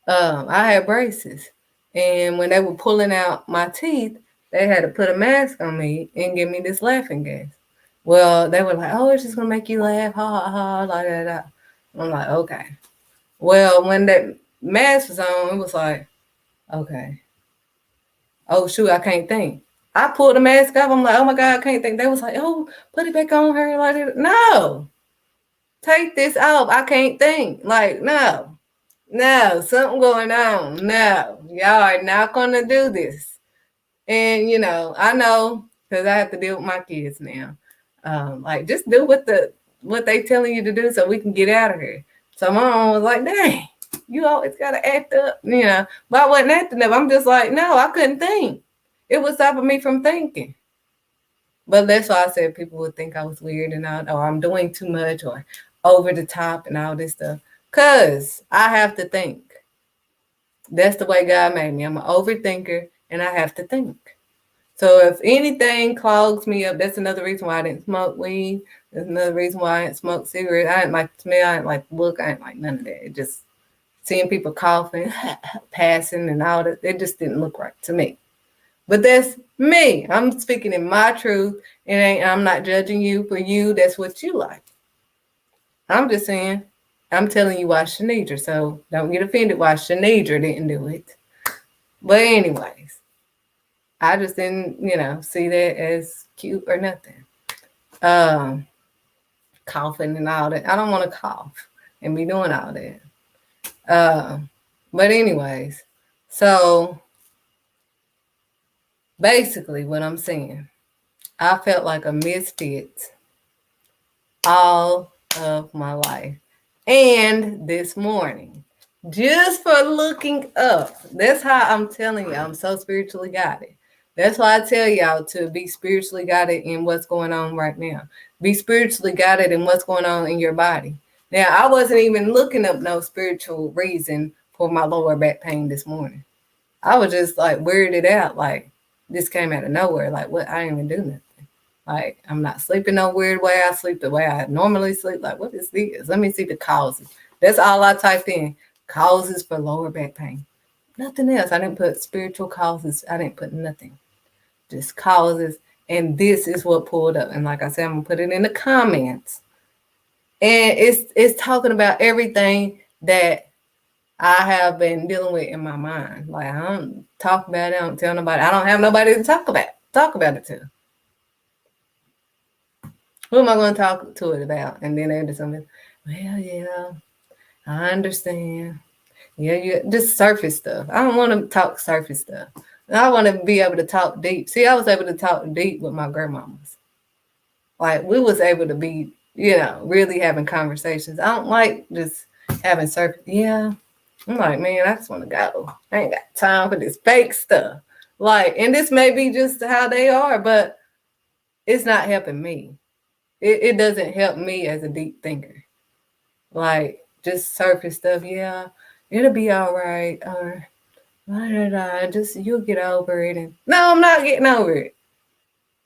I had braces. And when they were pulling out my teeth, they had to put a mask on me and give me this laughing gas. Well, they were like, oh, it's just going to make you laugh, ha, ha, ha, like that. I'm like, okay. Well, when that mask was on, it was like, okay. Oh, shoot, I can't think. I pulled the mask off. I'm like, oh, my God, I can't think. They was like, oh, put it back on her. Like that. No. Take this off. I can't think. Like, no. No, something going on. No. Y'all are not going to do this. And, I know because I have to deal with my kids now. Like, just do what they telling you to do so we can get out of here. So my mom was like, dang, you always got to act up, But I wasn't acting up. I'm just like, no, I couldn't think. It was stopping me from thinking. But that's why I said people would think I was weird and or I'm doing too much or over the top and all this stuff. Because I have to think. That's the way God made me. I'm an overthinker and I have to think. So if anything clogs me up, that's another reason why I didn't smoke weed. That's another reason why I didn't smoke cigarettes. I didn't like the smell. I didn't like the look. I didn't like none of that. It just seeing people coughing, passing, and all that. It just didn't look right to me. But that's me. I'm speaking in my truth. I'm not judging you for you. That's what you like. I'm just saying, I'm telling you why Shanidra. So don't get offended why Shanidra didn't do it. But anyways, I just didn't, see that as cute or nothing. Coughing and all that. I don't want to cough and be doing all that. But anyways, so basically what I'm saying, I felt like a misfit all of my life. And this morning, just for looking up, that's how I'm telling you, I'm so spiritually guided. That's why I tell y'all to be spiritually guided in what's going on right now. Be spiritually guided in what's going on in your body. Now, I wasn't even looking up no spiritual reason for my lower back pain this morning. I was just like weirded out, like this came out of nowhere. Like, what? I didn't even do nothing. Like, I'm not sleeping no weird way. I sleep the way I normally sleep. Like, what is this? Let me see the causes. That's all I typed in. Causes for lower back pain. Nothing else. I didn't put spiritual causes. I didn't put nothing. Just causes. And this is what pulled up. And like I said, I'm going to put it in the comments. And it's talking about everything that I have been dealing with in my mind. Like, I don't talk about it. I don't tell nobody. I don't have nobody to talk about it to. Who am I going to talk to it about? And then they do something. Well, yeah, I understand. Yeah, just surface stuff. I don't want to talk surface stuff. I want to be able to talk deep. See, I was able to talk deep with my grandmamas. Like, we was able to be, really having conversations. I don't like just having surface. Yeah. I'm like, man, I just want to go. I ain't got time for this fake stuff. Like, and this may be just how they are, but it's not helping me. It doesn't help me as a deep thinker. Like, just surface stuff. Yeah, it'll be all right. Or just you'll get over it. And no, I'm not getting over it.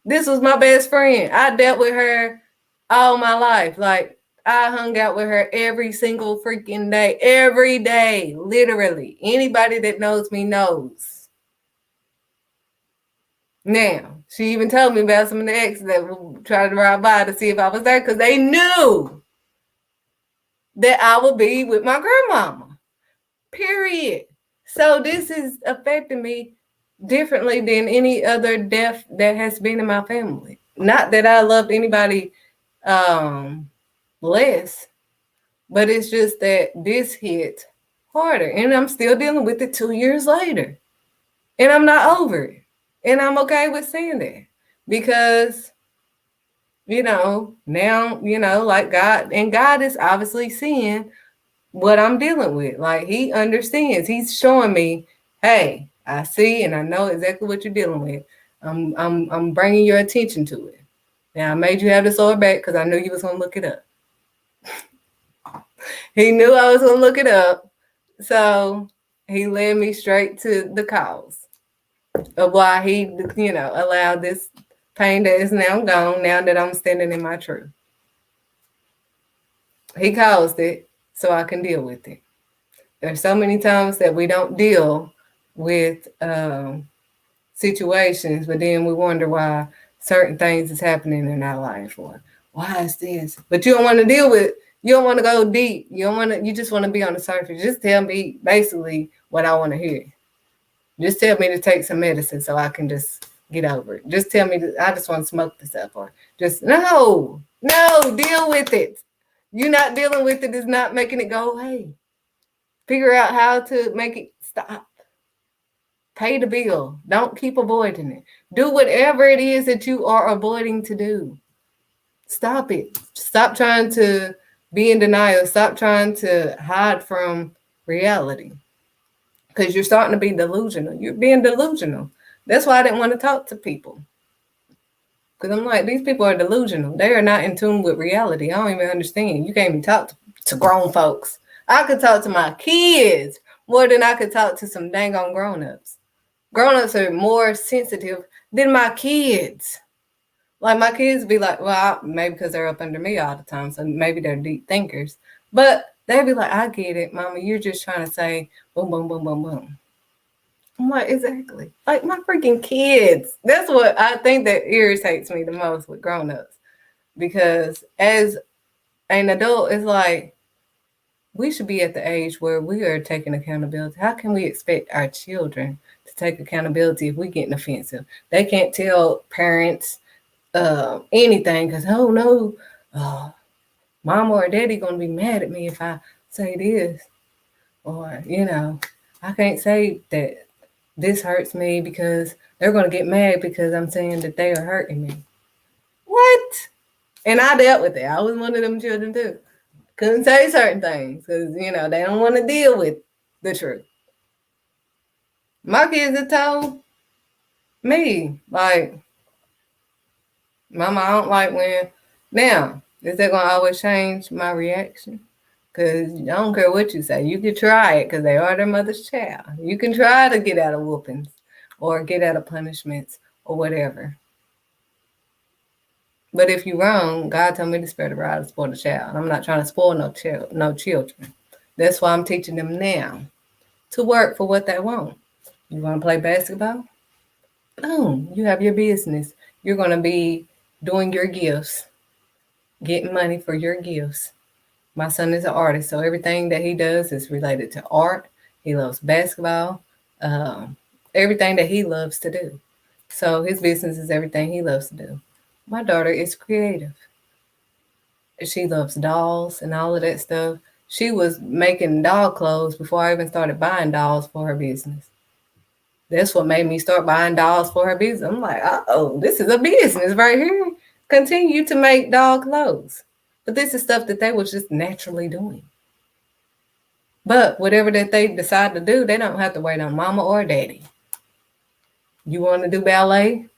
This was my best friend. I dealt with her all my life. Like I hung out with her every single freaking day, every day, literally. Anybody that knows me knows. Now, she even told me about some of the exes that would try to ride by to see if I was there because they knew that I would be with my grandmama. Period. So this is affecting me differently than any other death that has been in my family. Not that I loved anybody less, but it's just that this hit harder. And I'm still dealing with it 2 years later. And I'm not over it. And I'm okay with saying that. Because, now, like God is obviously seeing what I'm dealing with. Like he understands. He's showing me, hey, I see and I know exactly what you're dealing with. I'm bringing your attention to it. Now I made you have this lower back because I knew you was gonna look it up. He knew I was gonna look it up, so he led me straight to the cause of why he, allowed this pain that is now gone. Now that I'm standing in my truth, he caused it so I can deal with it. There's so many times that we don't deal with situations, but then we wonder why certain things is happening in our life, or why is this? But you don't want to deal with. You don't want to go deep. You don't want to. You just want to be on the surface. Just tell me basically what I want to hear. Just tell me to take some medicine so I can just get over it. Just tell me I just want to smoke this up, or just no, deal with it. You not dealing with it is not making it go away. Figure out how to make it stop. Pay the bill. Don't keep avoiding it. Do whatever it is that you are avoiding to do. Stop it. Stop trying to be in denial. Stop trying to hide from reality. Because you're starting to be delusional. You're being delusional. That's why I didn't want to talk to people. Because I'm like, these people are delusional. They are not in tune with reality. I don't even understand. You can't even talk to grown folks. I could talk to my kids more than I could talk to some dang on grown-ups. Grown-ups are more sensitive than my kids. Like my kids be like, well, maybe because they're up under me all the time, so maybe they're deep thinkers. But they be like, I get it, Mama. You're just trying to say boom, boom, boom, boom, boom. I'm like, exactly. Like my freaking kids. That's what I think that irritates me the most with grown-ups. Because as an adult, it's like, we should be at the age where we are taking accountability. How can we expect our children to take accountability if we're getting offensive? They can't tell parents anything because, oh no, mama or daddy going to be mad at me if I say this. Or, I can't say that this hurts me because they're going to get mad because I'm saying that they are hurting me. What? And I dealt with it. I was one of them children too. Couldn't say certain things because, they don't want to deal with the truth. My kids have told me, like, Mama, I don't like when. Now, is that going to always change my reaction? Because I don't care what you say. You can try it because they are their mother's child. You can try to get out of whoopings or get out of punishments or whatever. But if you're wrong, God told me to spare the rod to spoil the child. I'm not trying to spoil no children. That's why I'm teaching them now to work for what they want. You want to play basketball? Boom, you have your business. You're going to be doing your gifts, getting money for your gifts. My son is an artist, so everything that he does is related to art. He loves basketball, everything that he loves to do. So his business is everything he loves to do. My daughter is creative. She loves dolls and all of that stuff. She was making doll clothes before I even started buying dolls for her business. That's what made me start buying dolls for her business. I'm like, oh, this is a business right here. Continue to make doll clothes. But this is stuff that they was just naturally doing. But whatever that they decide to do, they don't have to wait on mama or daddy. You want to do ballet?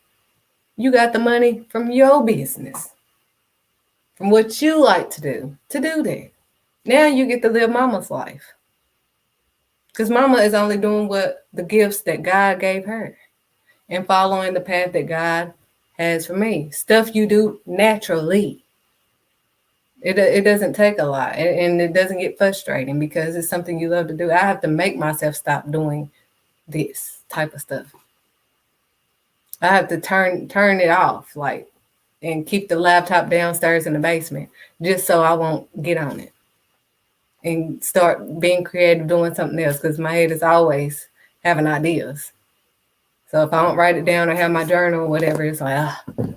You got the money from your business, from what you like to do that. Now you get to live mama's life. Because mama is only doing what the gifts that God gave her and following the path that God has for me. Stuff you do naturally. It doesn't take a lot, and it doesn't get frustrating because it's something you love to do. I have to make myself stop doing this type of stuff. I have to turn it off, like, and keep the laptop downstairs in the basement just so I won't get on it and start being creative doing something else because my head is always having ideas. So if I don't write it down or have my journal or whatever, it's like,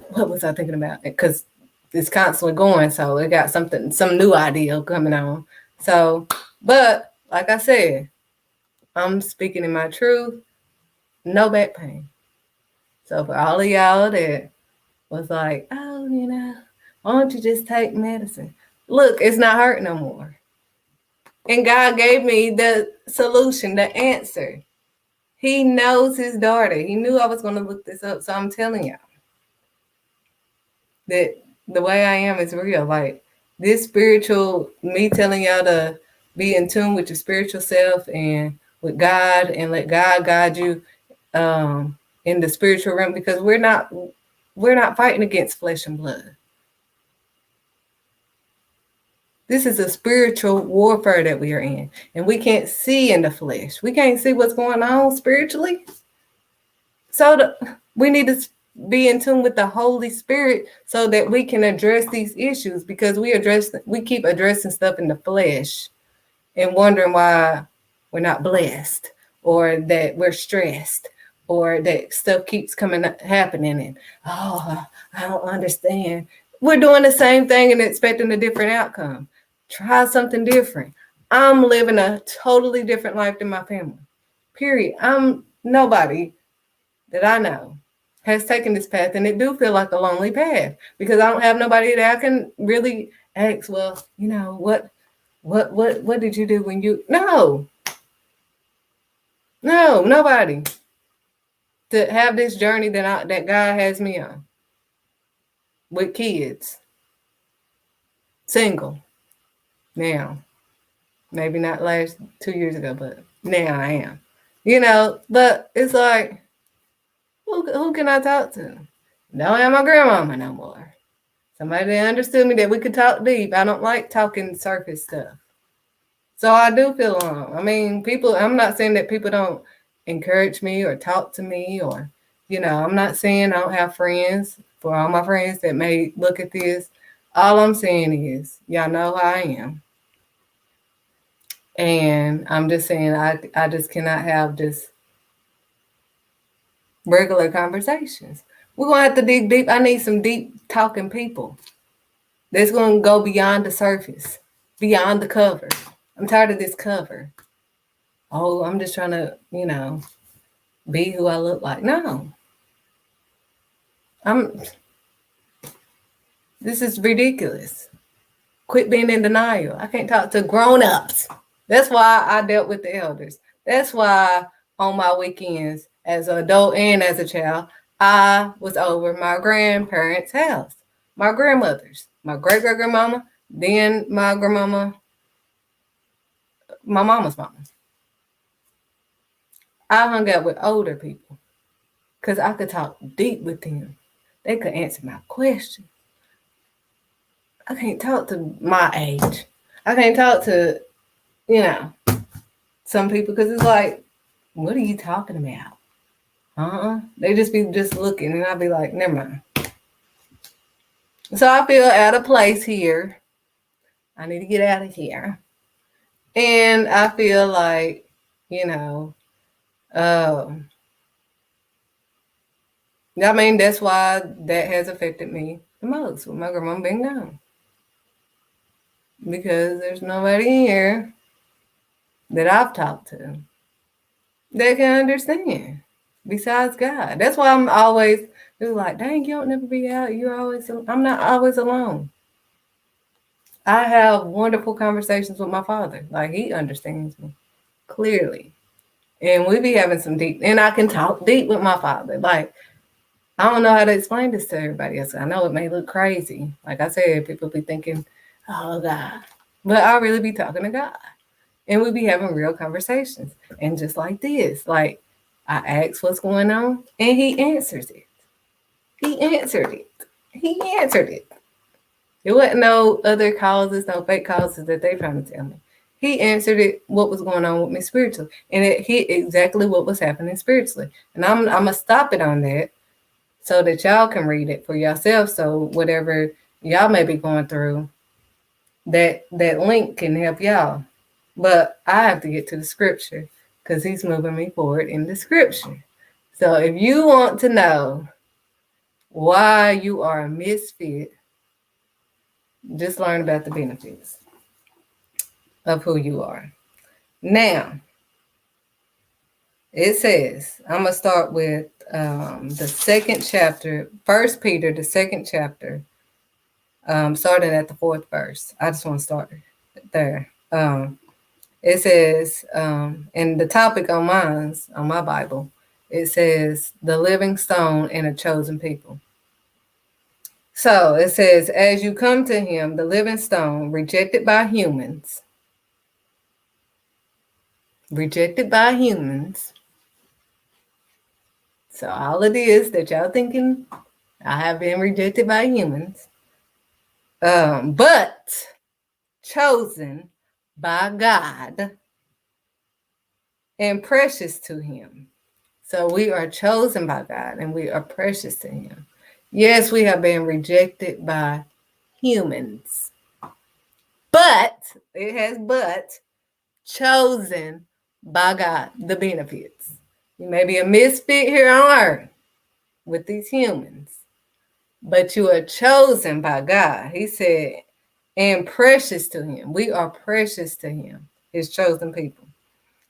what was I thinking about? Because it's constantly going. So it got some new idea coming on. So, but like I said, I'm speaking in my truth, no back pain. So for all of y'all that was like, oh, why don't you just take medicine? Look, it's not hurt no more. And God gave me the solution, the answer. He knows his daughter. He knew I was going to look this up. So I'm telling y'all that the way I am is real. Like this spiritual, me telling y'all to be in tune with your spiritual self and with God and let God guide you in the spiritual realm because we're not fighting against flesh and blood. This is a spiritual warfare that we are in, and we can't see in the flesh. We can't see what's going on spiritually. So we need to be in tune with the Holy Spirit so that we can address these issues because we keep addressing stuff in the flesh and wondering why we're not blessed or that we're stressed or that stuff keeps happening and I don't understand. We're doing the same thing and expecting a different outcome. Try something different. I'm living a totally different life than my family. Period. I'm nobody that I know has taken this path, and it do feel like a lonely path because I don't have nobody that I can really ask. Well, what did you do when you? No, nobody to have this journey that God has me on with kids, single now. Maybe not last 2 years ago, but now I am. But it's like, who can I talk to? Don't have my grandmama no more. Somebody that understood me that we could talk deep. I don't like talking surface stuff. So I do feel alone. I mean, I'm not saying that people don't encourage me or talk to me or, I'm not saying I don't have friends. For all my friends that may look at this, all I'm saying is, y'all know how I am. And I'm just saying I just cannot have just regular conversations. We're going to have to dig deep. I need some deep talking people that's going to go beyond the surface, beyond the cover. I'm tired of this cover. Oh, I'm just trying to, be who I look like. No. This is ridiculous. Quit being in denial. I can't talk to grown-ups. That's why I dealt with the elders. That's why on my weekends, as an adult and as a child, I was over my grandparents' house. My grandmother's. My great-great-grandmama, then my grandmama, my mama's mama. I hung out with older people because I could talk deep with them. They could answer my questions. I can't talk to my age. I can't talk to, some people because it's like, what are you talking about? They just be just looking and I'll be like, never mind. So I feel out of place here. I need to get out of here. And I feel like, that's why that has affected me the most with my grandma being gone. Because there's nobody here that I've talked to that can understand besides God. That's why I'm always like, dang, you don't never be out. I'm not always alone. I have wonderful conversations with my father. Like he understands me clearly. And we be having some deep, and I can talk deep with my father. Like, I don't know how to explain this to everybody else. I know it may look crazy. Like I said, people be thinking, oh God. But I'll really be talking to God. And we be having real conversations. And just like this, like I ask what's going on and he answers it. He answered it. He answered it. It wasn't no other causes, no fake causes that they trying to tell me. He answered it, what was going on with me spiritually. And it hit exactly what was happening spiritually. And I'm going to stop it on that so that y'all can read it for yourself. So whatever y'all may be going through, that link can help y'all. But I have to get to the scripture because he's moving me forward in the scripture. So if you want to know why you are a misfit, just learn about the benefits of who you are. Now, it says, I'm going to start with the second chapter, 1 Peter, the second chapter, starting at the 4th verse. I just want to start there. It says, and the topic on my Bible, it says, the living stone and a chosen people. So it says, as you come to him, the living stone, rejected by humans. So all it is that y'all thinking, I have been rejected by humans, but chosen by God and precious to him. So we are chosen by God and we are precious to him. Yes, we have been rejected by humans, but it has chosen by God, the benefits. You may be a misfit here on earth with these humans, but you are chosen by God. He said, and precious to him. We are precious to him, his chosen people.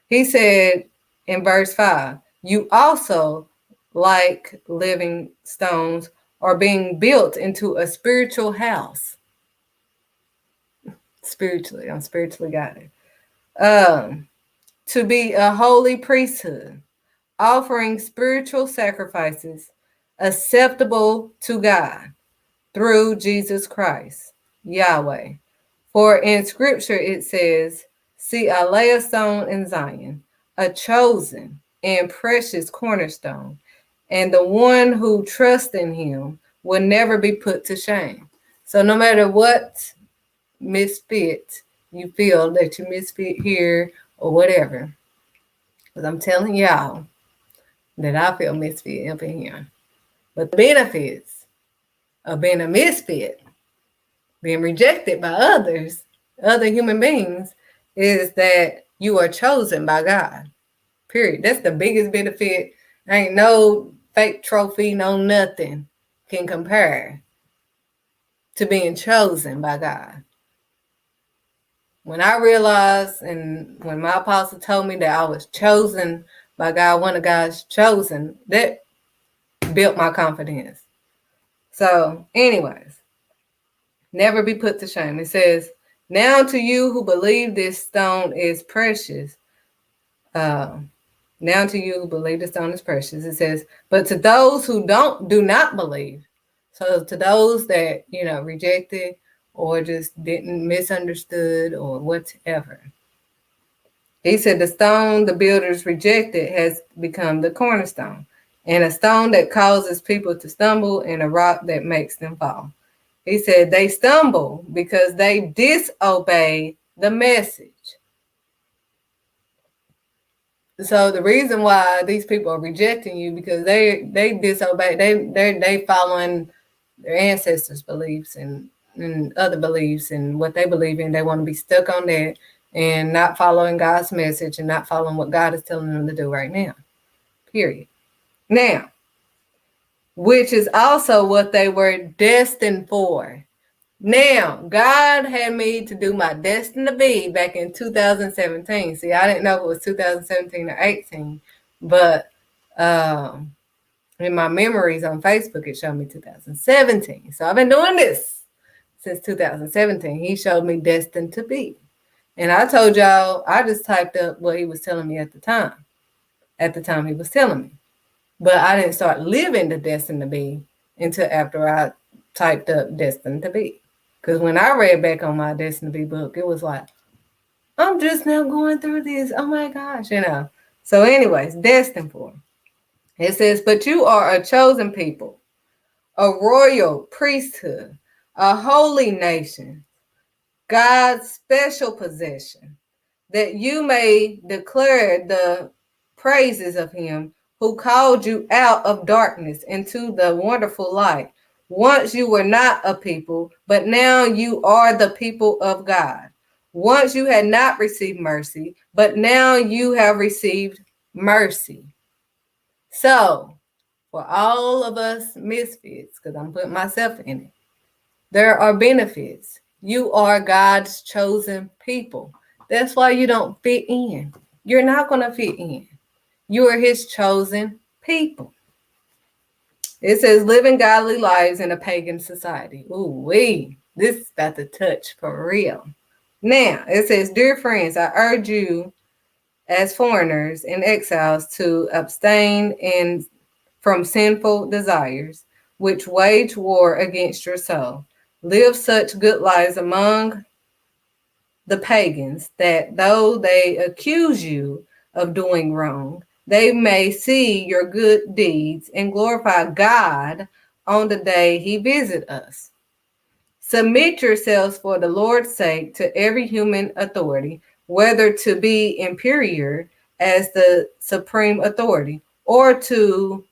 He said in verse 5, you also, like living stones, are being built into a spiritual house. Spiritually, I'm spiritually guided. To be a holy priesthood, offering spiritual sacrifices acceptable to God through Jesus Christ, Yahweh. For in scripture it says, see, I lay a stone in Zion, a chosen and precious cornerstone, and the one who trusts in him will never be put to shame. So no matter what misfit you feel that you misfit here or whatever, because I'm telling y'all that I feel misfit up in here. But the benefits of being a misfit, being rejected by others, other human beings, is that you are chosen by God. Period. That's the biggest benefit. Ain't no fake trophy, no nothing can compare to being chosen by God. When I realized and when my apostle told me that I was chosen by God, one of God's chosen, that built my confidence. So, anyways, never be put to shame. It says, now to you who believe this stone is precious. Now to you who believe the stone is precious. It says, but to those who do not believe. So to those that, rejected or just didn't misunderstood or whatever. He said the stone the builders rejected has become the cornerstone, and a stone that causes people to stumble and a rock that makes them fall. He said they stumble because they disobey the message. So the reason why these people are rejecting you because they disobey, they following their ancestors' beliefs and other beliefs and what they believe in. They want to be stuck on that and not following God's message and not following what God is telling them to do right now. Period. Now, which is also what they were destined for. Now, God had me to do my Destined to Be back in 2017. See, I didn't know if it was 2017 or 18, but in my memories on Facebook, it showed me 2017. So I've been doing this since 2017. He showed me Destined to Be. And I told y'all, I just typed up what he was telling me at the time he was telling me. But I didn't start living the Destined to Be until after I typed up Destined to Be. Because when I read back on my Destiny book, it was like, I'm just now going through this. Oh my gosh, So anyways, destined for. It says, but you are a chosen people, a royal priesthood, a holy nation, God's special possession, that you may declare the praises of him who called you out of darkness into the wonderful light. Once you were not a people, but now you are the people of God. Once you had not received mercy, but now you have received mercy. So, for all of us misfits, because I'm putting myself in it, there are benefits. You are God's chosen people. That's why you don't fit in. You're not going to fit in. You are his chosen people. It says living godly lives in a pagan society. Ooh-wee. This is about to touch for real. Now, it says, dear friends, I urge you as foreigners and exiles to abstain from sinful desires, which wage war against your soul. Live such good lives among the pagans that though they accuse you of doing wrong, they may see your good deeds and glorify God on the day he visits us. Submit yourselves for the Lord's sake to every human authority, whether to be inferior as the supreme authority or to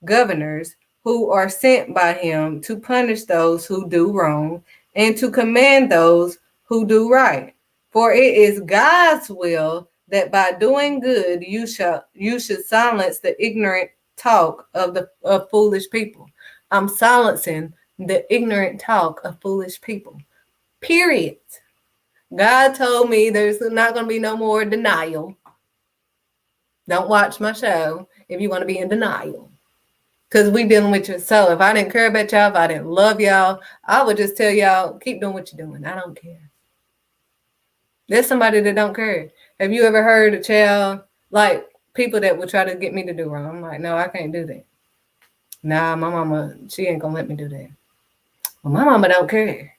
governors who are sent by him to punish those who do wrong and to command those who do right. For it is God's will that by doing good you should silence the ignorant talk of foolish people. I'm silencing the ignorant talk of foolish people. Period. God told me there's not going to be no more denial. Don't watch my show if you want to be in denial. Because we dealing with your soul. If I didn't care about y'all, if I didn't love y'all, I would just tell y'all, keep doing what you're doing. I don't care. There's somebody that don't care. Have you ever heard a child, like people that would try to get me to do wrong? I'm like, no, I can't do that. Nah, my mama, she ain't going to let me do that. Well, my mama don't care.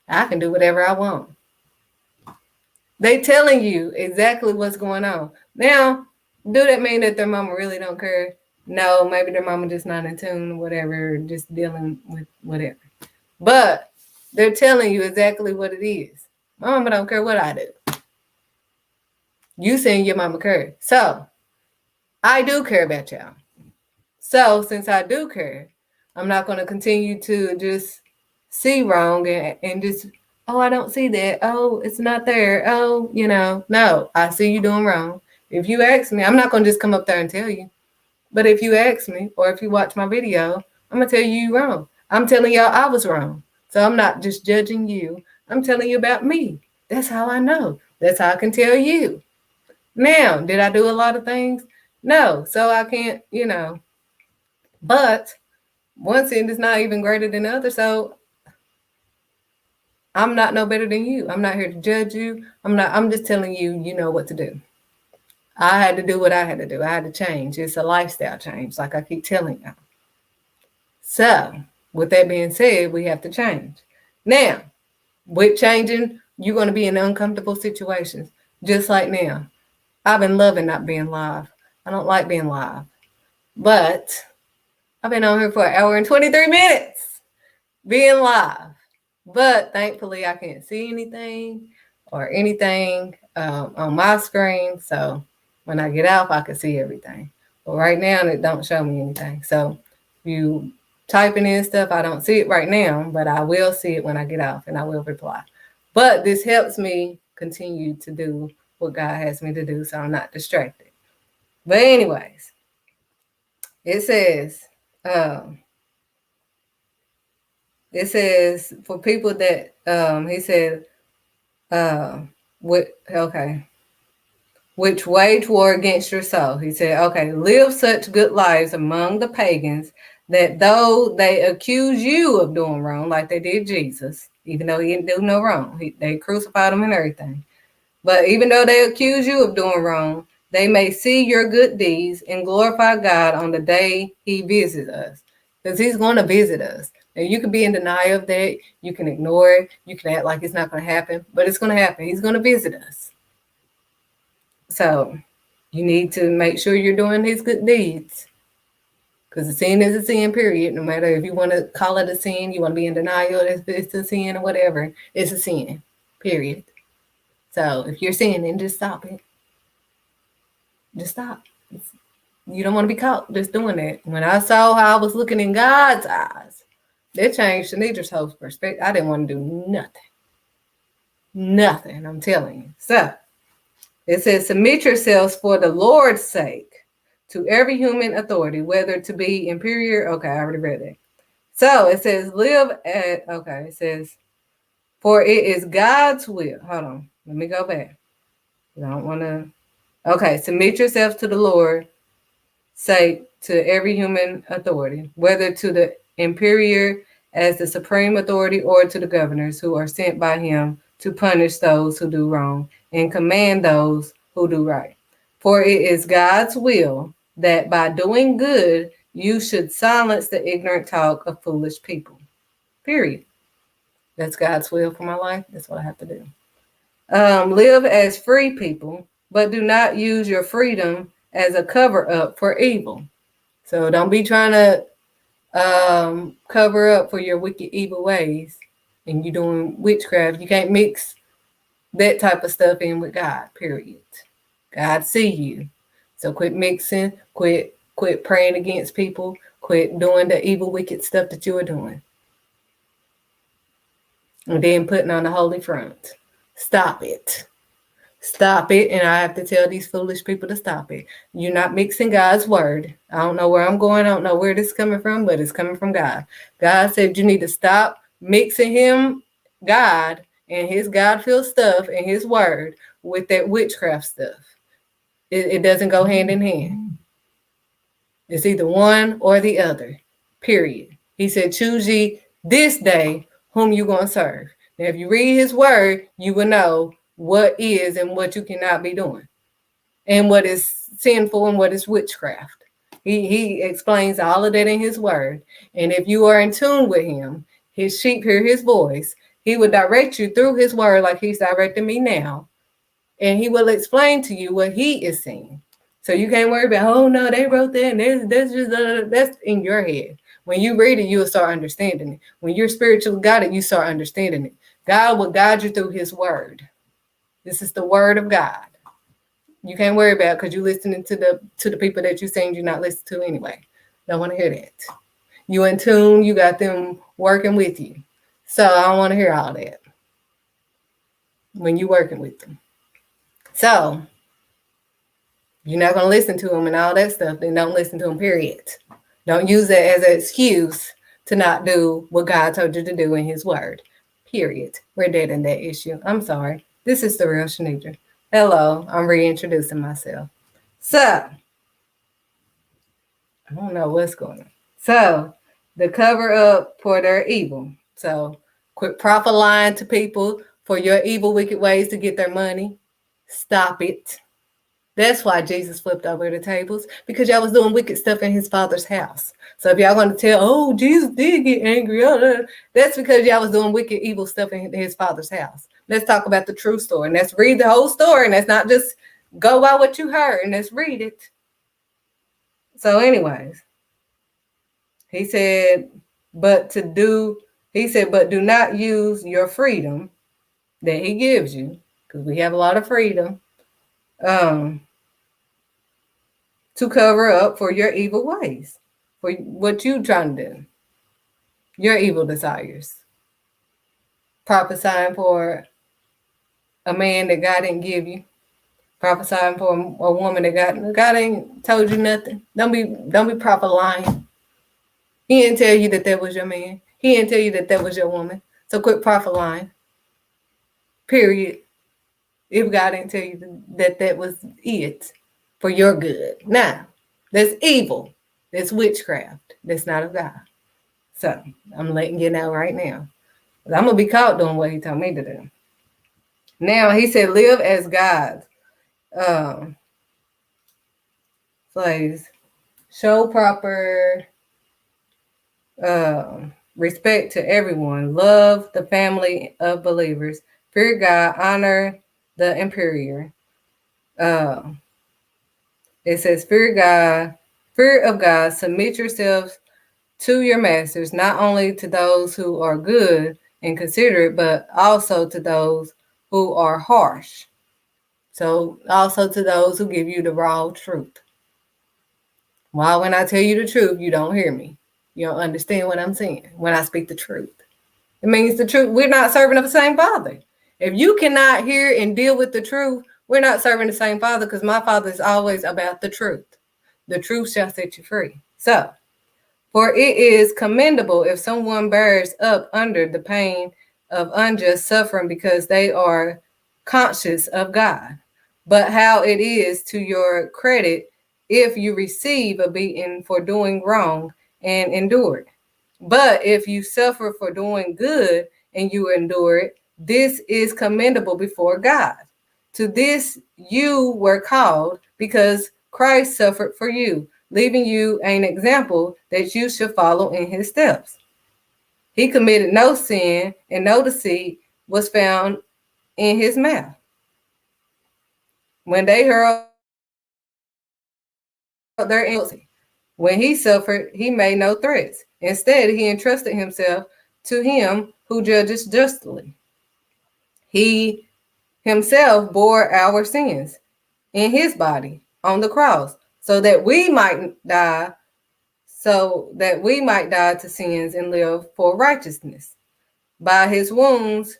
I can do whatever I want. They telling you exactly what's going on. Now, do that mean that their mama really don't care? No, maybe their mama just not in tune, whatever, just dealing with whatever. But they're telling you exactly what it is. My mama don't care what I do. You saying your mama care. So, I do care about y'all. So, since I do care, I'm not going to continue to just see wrong and just, oh, I don't see that. Oh, it's not there. Oh, no, I see you doing wrong. If you ask me, I'm not going to just come up there and tell you. But if you ask me, or if you watch my video, I'm going to tell you you're wrong. I'm telling y'all I was wrong. So I'm not just judging you. I'm telling you about me. That's how I know. That's how I can tell you. Now, did I do a lot of things? No. So I can't, But one sin is not even greater than the other. So I'm not no better than you. I'm not here to judge you. I'm just telling you, you know what to do. I had to do what I had to do. I had to change. It's a lifestyle change, like I keep telling you. So, with that being said, we have to change. Now, with changing, you're going to be in uncomfortable situations, just like now. I've been loving not being live. I don't like being live. But I've been on here for 1 hour and 23 minutes being live. But thankfully, I can't see anything or anything on my screen. So, when I get off, I can see everything. But right now, it don't show me anything. So if you typing in stuff, I don't see it right now, but I will see it when I get off and I will reply. But this helps me continue to do what God has me to do so I'm not distracted. But anyways, it says for people that he said which wage war against your soul. He said, okay, live such good lives among the pagans that though they accuse you of doing wrong, like they did Jesus, even though he didn't do no wrong, they crucified him and everything. But even though they accuse you of doing wrong, they may see your good deeds and glorify God on the day he visits us. Because he's going to visit us. And you can be in denial of that. You can ignore it. You can act like it's not going to happen, but it's going to happen. He's going to visit us. So you need to make sure you're doing his good deeds. Because a sin is a sin, period. No matter if you want to call it a sin, you want to be in denial if it's a sin or whatever, it's a sin, period. So if you're sinning, just stop it. Just stop. You don't want to be caught just doing that. When I saw how I was looking in God's eyes, that changed Shanidra's whole perspective. I didn't want to do nothing. Nothing, I'm telling you. So it says, submit yourselves for the Lord's sake to every human authority, whether to be inferior. Okay, I already read that. So it says, it says, for it is God's will. Hold on, let me go back. I don't want to. Okay, submit yourselves to the Lord, say to every human authority, whether to the inferior as the supreme authority or to the governors who are sent by him to punish those who do wrong and command those who do right. For it is God's will that by doing good, you should silence the ignorant talk of foolish people. Period. That's God's will for my life. That's what I have to do. Live as free people, but do not use your freedom as a cover up for evil. So don't be trying to cover up for your wicked, evil ways, and you're doing witchcraft. You can't mix that type of stuff in with God. Period. God see you. So quit mixing. Quit praying against people. Quit doing the evil, wicked stuff that you are doing. And then putting on the holy front. Stop it. Stop it. And I have to tell these foolish people to stop it. You're not mixing God's word. I don't know where I'm going. I don't know where this is coming from, but it's coming from God. God said you need to stop mixing him, God, and his God-filled stuff and his word with that witchcraft stuff. It doesn't go hand in hand. It's either one or the other, period. He said, choose ye this day whom you going to serve. Now, if you read his word, you will know what is and what you cannot be doing, and what is sinful and what is witchcraft. He explains all of that in his word. And if you are in tune with him, his sheep hear his voice. He will direct you through his word like he's directing me now. And he will explain to you what he is saying. So you can't worry about, oh no, they wrote that and that's in your head. When you read it, you'll start understanding it. When you're spiritually guided, you start understanding it. God will guide you through his word. This is the word of God. You can't worry about because you're listening to the people that you're saying you're not listening to anyway. Don't want to hear that. You in tune, you got them working with you. So I don't want to hear all that when you're working with them. So you're not going to listen to them and all that stuff, then don't listen to them, period. Don't use it as an excuse to not do what God told you to do in his word, period. We're dead in that issue. I'm sorry. This is the real Shanidra. Hello, I'm reintroducing myself. So, I don't know what's going on. So, the cover up for their evil. So, quit prophet lying to people for your evil, wicked ways to get their money. Stop it. That's why Jesus flipped over the tables, because y'all was doing wicked stuff in his father's house. So if y'all want to tell, oh, Jesus did get angry, that's because y'all was doing wicked, evil stuff in his father's house. Let's talk about the true story, and let's read the whole story, and let's not just go by what you heard, and let's read it. So anyways, he said, but do not use your freedom that he gives you, because we have a lot of freedom, to cover up for your evil ways, for what you trying to do, your evil desires. Prophesying for a man that God didn't give you. Prophesying for a woman that God ain't told you nothing. Don't be prophet lying. He didn't tell you that was your man. He didn't tell you that was your woman. So quit prophet lying. Period. If God didn't tell you that was it for your good. Now, that's evil. That's witchcraft. That's not of God. So I'm letting you know right now. I'm going to be caught doing what he told me to do. Now, he said, live as God's slaves. Show proper respect to everyone, love the family of believers, fear God, honor the inferior. Uh, it says, fear of God, submit yourselves to your masters, not only to those who are good and considerate, but also to those who are harsh. So also to those who give you the raw truth. Why, when I tell you the truth, you don't hear me? You don't understand what I'm saying when I speak the truth. It means the truth. We're not serving of the same Father. If you cannot hear and deal with the truth, we're not serving the same Father, because my Father is always about the truth. The truth shall set you free. So, for it is commendable if someone bears up under the pain of unjust suffering because they are conscious of God. But how it is to your credit if you receive a beating for doing wrong and endure it. But if you suffer for doing good and you endure it, this is commendable before God. To this you were called, because Christ suffered for you, leaving you an example that you should follow in his steps. He committed no sin, and no deceit was found in his mouth. When they hurled their insults, when he suffered, he made no threats. Instead, he entrusted himself to him who judges justly. He himself bore our sins in his body on the cross, so that we might die to sins and live for righteousness. By his wounds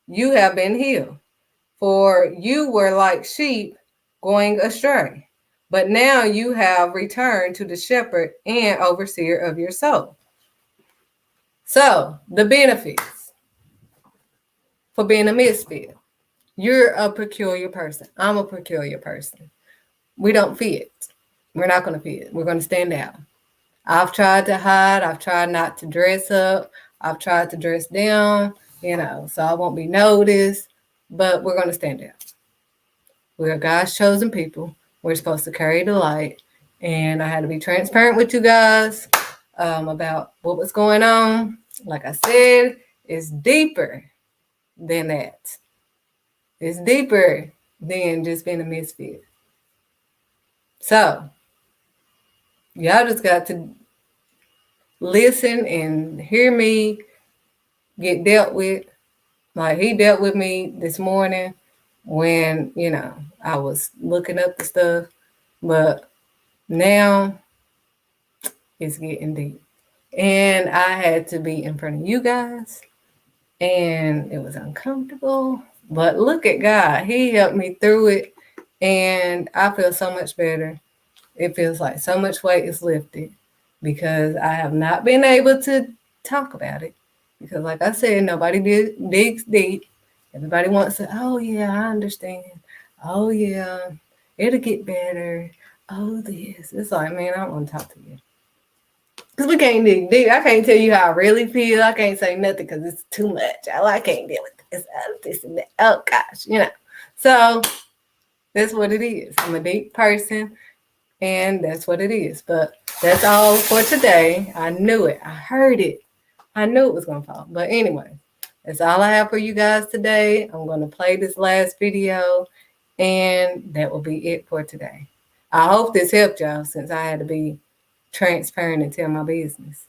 you have been healed, for you were like sheep going astray, but now you have returned to the shepherd and overseer of your soul. So, the benefits for being a misfit. You're a peculiar person. I'm a peculiar person. We don't fit. We're not going to fit. We're going to stand out. I've tried to hide. I've tried not to dress up. I've tried to dress down, so I won't be noticed. But we're going to stand out. We're God's chosen people. We're supposed to carry the light. And I had to be transparent with you guys about what was going on. Like I said, it's deeper than that. It's deeper than just being a misfit. So, y'all just got to listen and hear me get dealt with. Like he dealt with me this morning when, I was looking up the stuff. But now it's getting deep. And I had to be in front of you guys. And it was uncomfortable. But look at God. He helped me through it. And I feel so much better. It feels like so much weight is lifted, because I have not been able to talk about it. Because like I said, nobody digs deep. Everybody wants to, oh yeah, I understand. Oh yeah, it'll get better. Oh this. It's like, man, I don't want to talk to you. Because we can't dig deep. I can't tell you how I really feel. I can't say nothing because it's too much. I can't deal with this and that. Oh gosh, So that's what it is. I'm a deep person. And that's what it is. But that's all for today. I knew it. I heard it. I knew it was going to fall. But anyway, that's all I have for you guys today. I'm going to play this last video. And that will be it for today. I hope this helped y'all, since I had to be transparent and tell my business.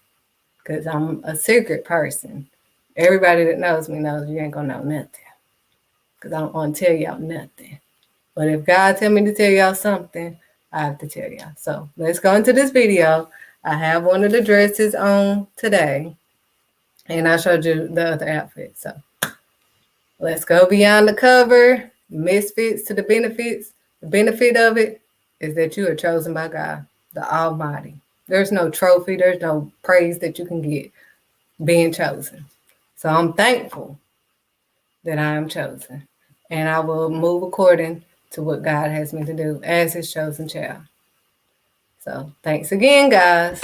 Because I'm a secret person. Everybody that knows me knows you ain't going to know nothing. Because I don't want to tell y'all nothing. But if God tell me to tell y'all something, I have to tell y'all. So let's go into this video. I have one of the dresses on today. And I showed you the other outfit. So let's go beyond the cover. Misfits to the benefits. The benefit of it is that you are chosen by God, the Almighty. There's no trophy. There's no praise that you can get being chosen. So I'm thankful that I am chosen. And I will move according to what God has me to do as his chosen child. So thanks again, guys.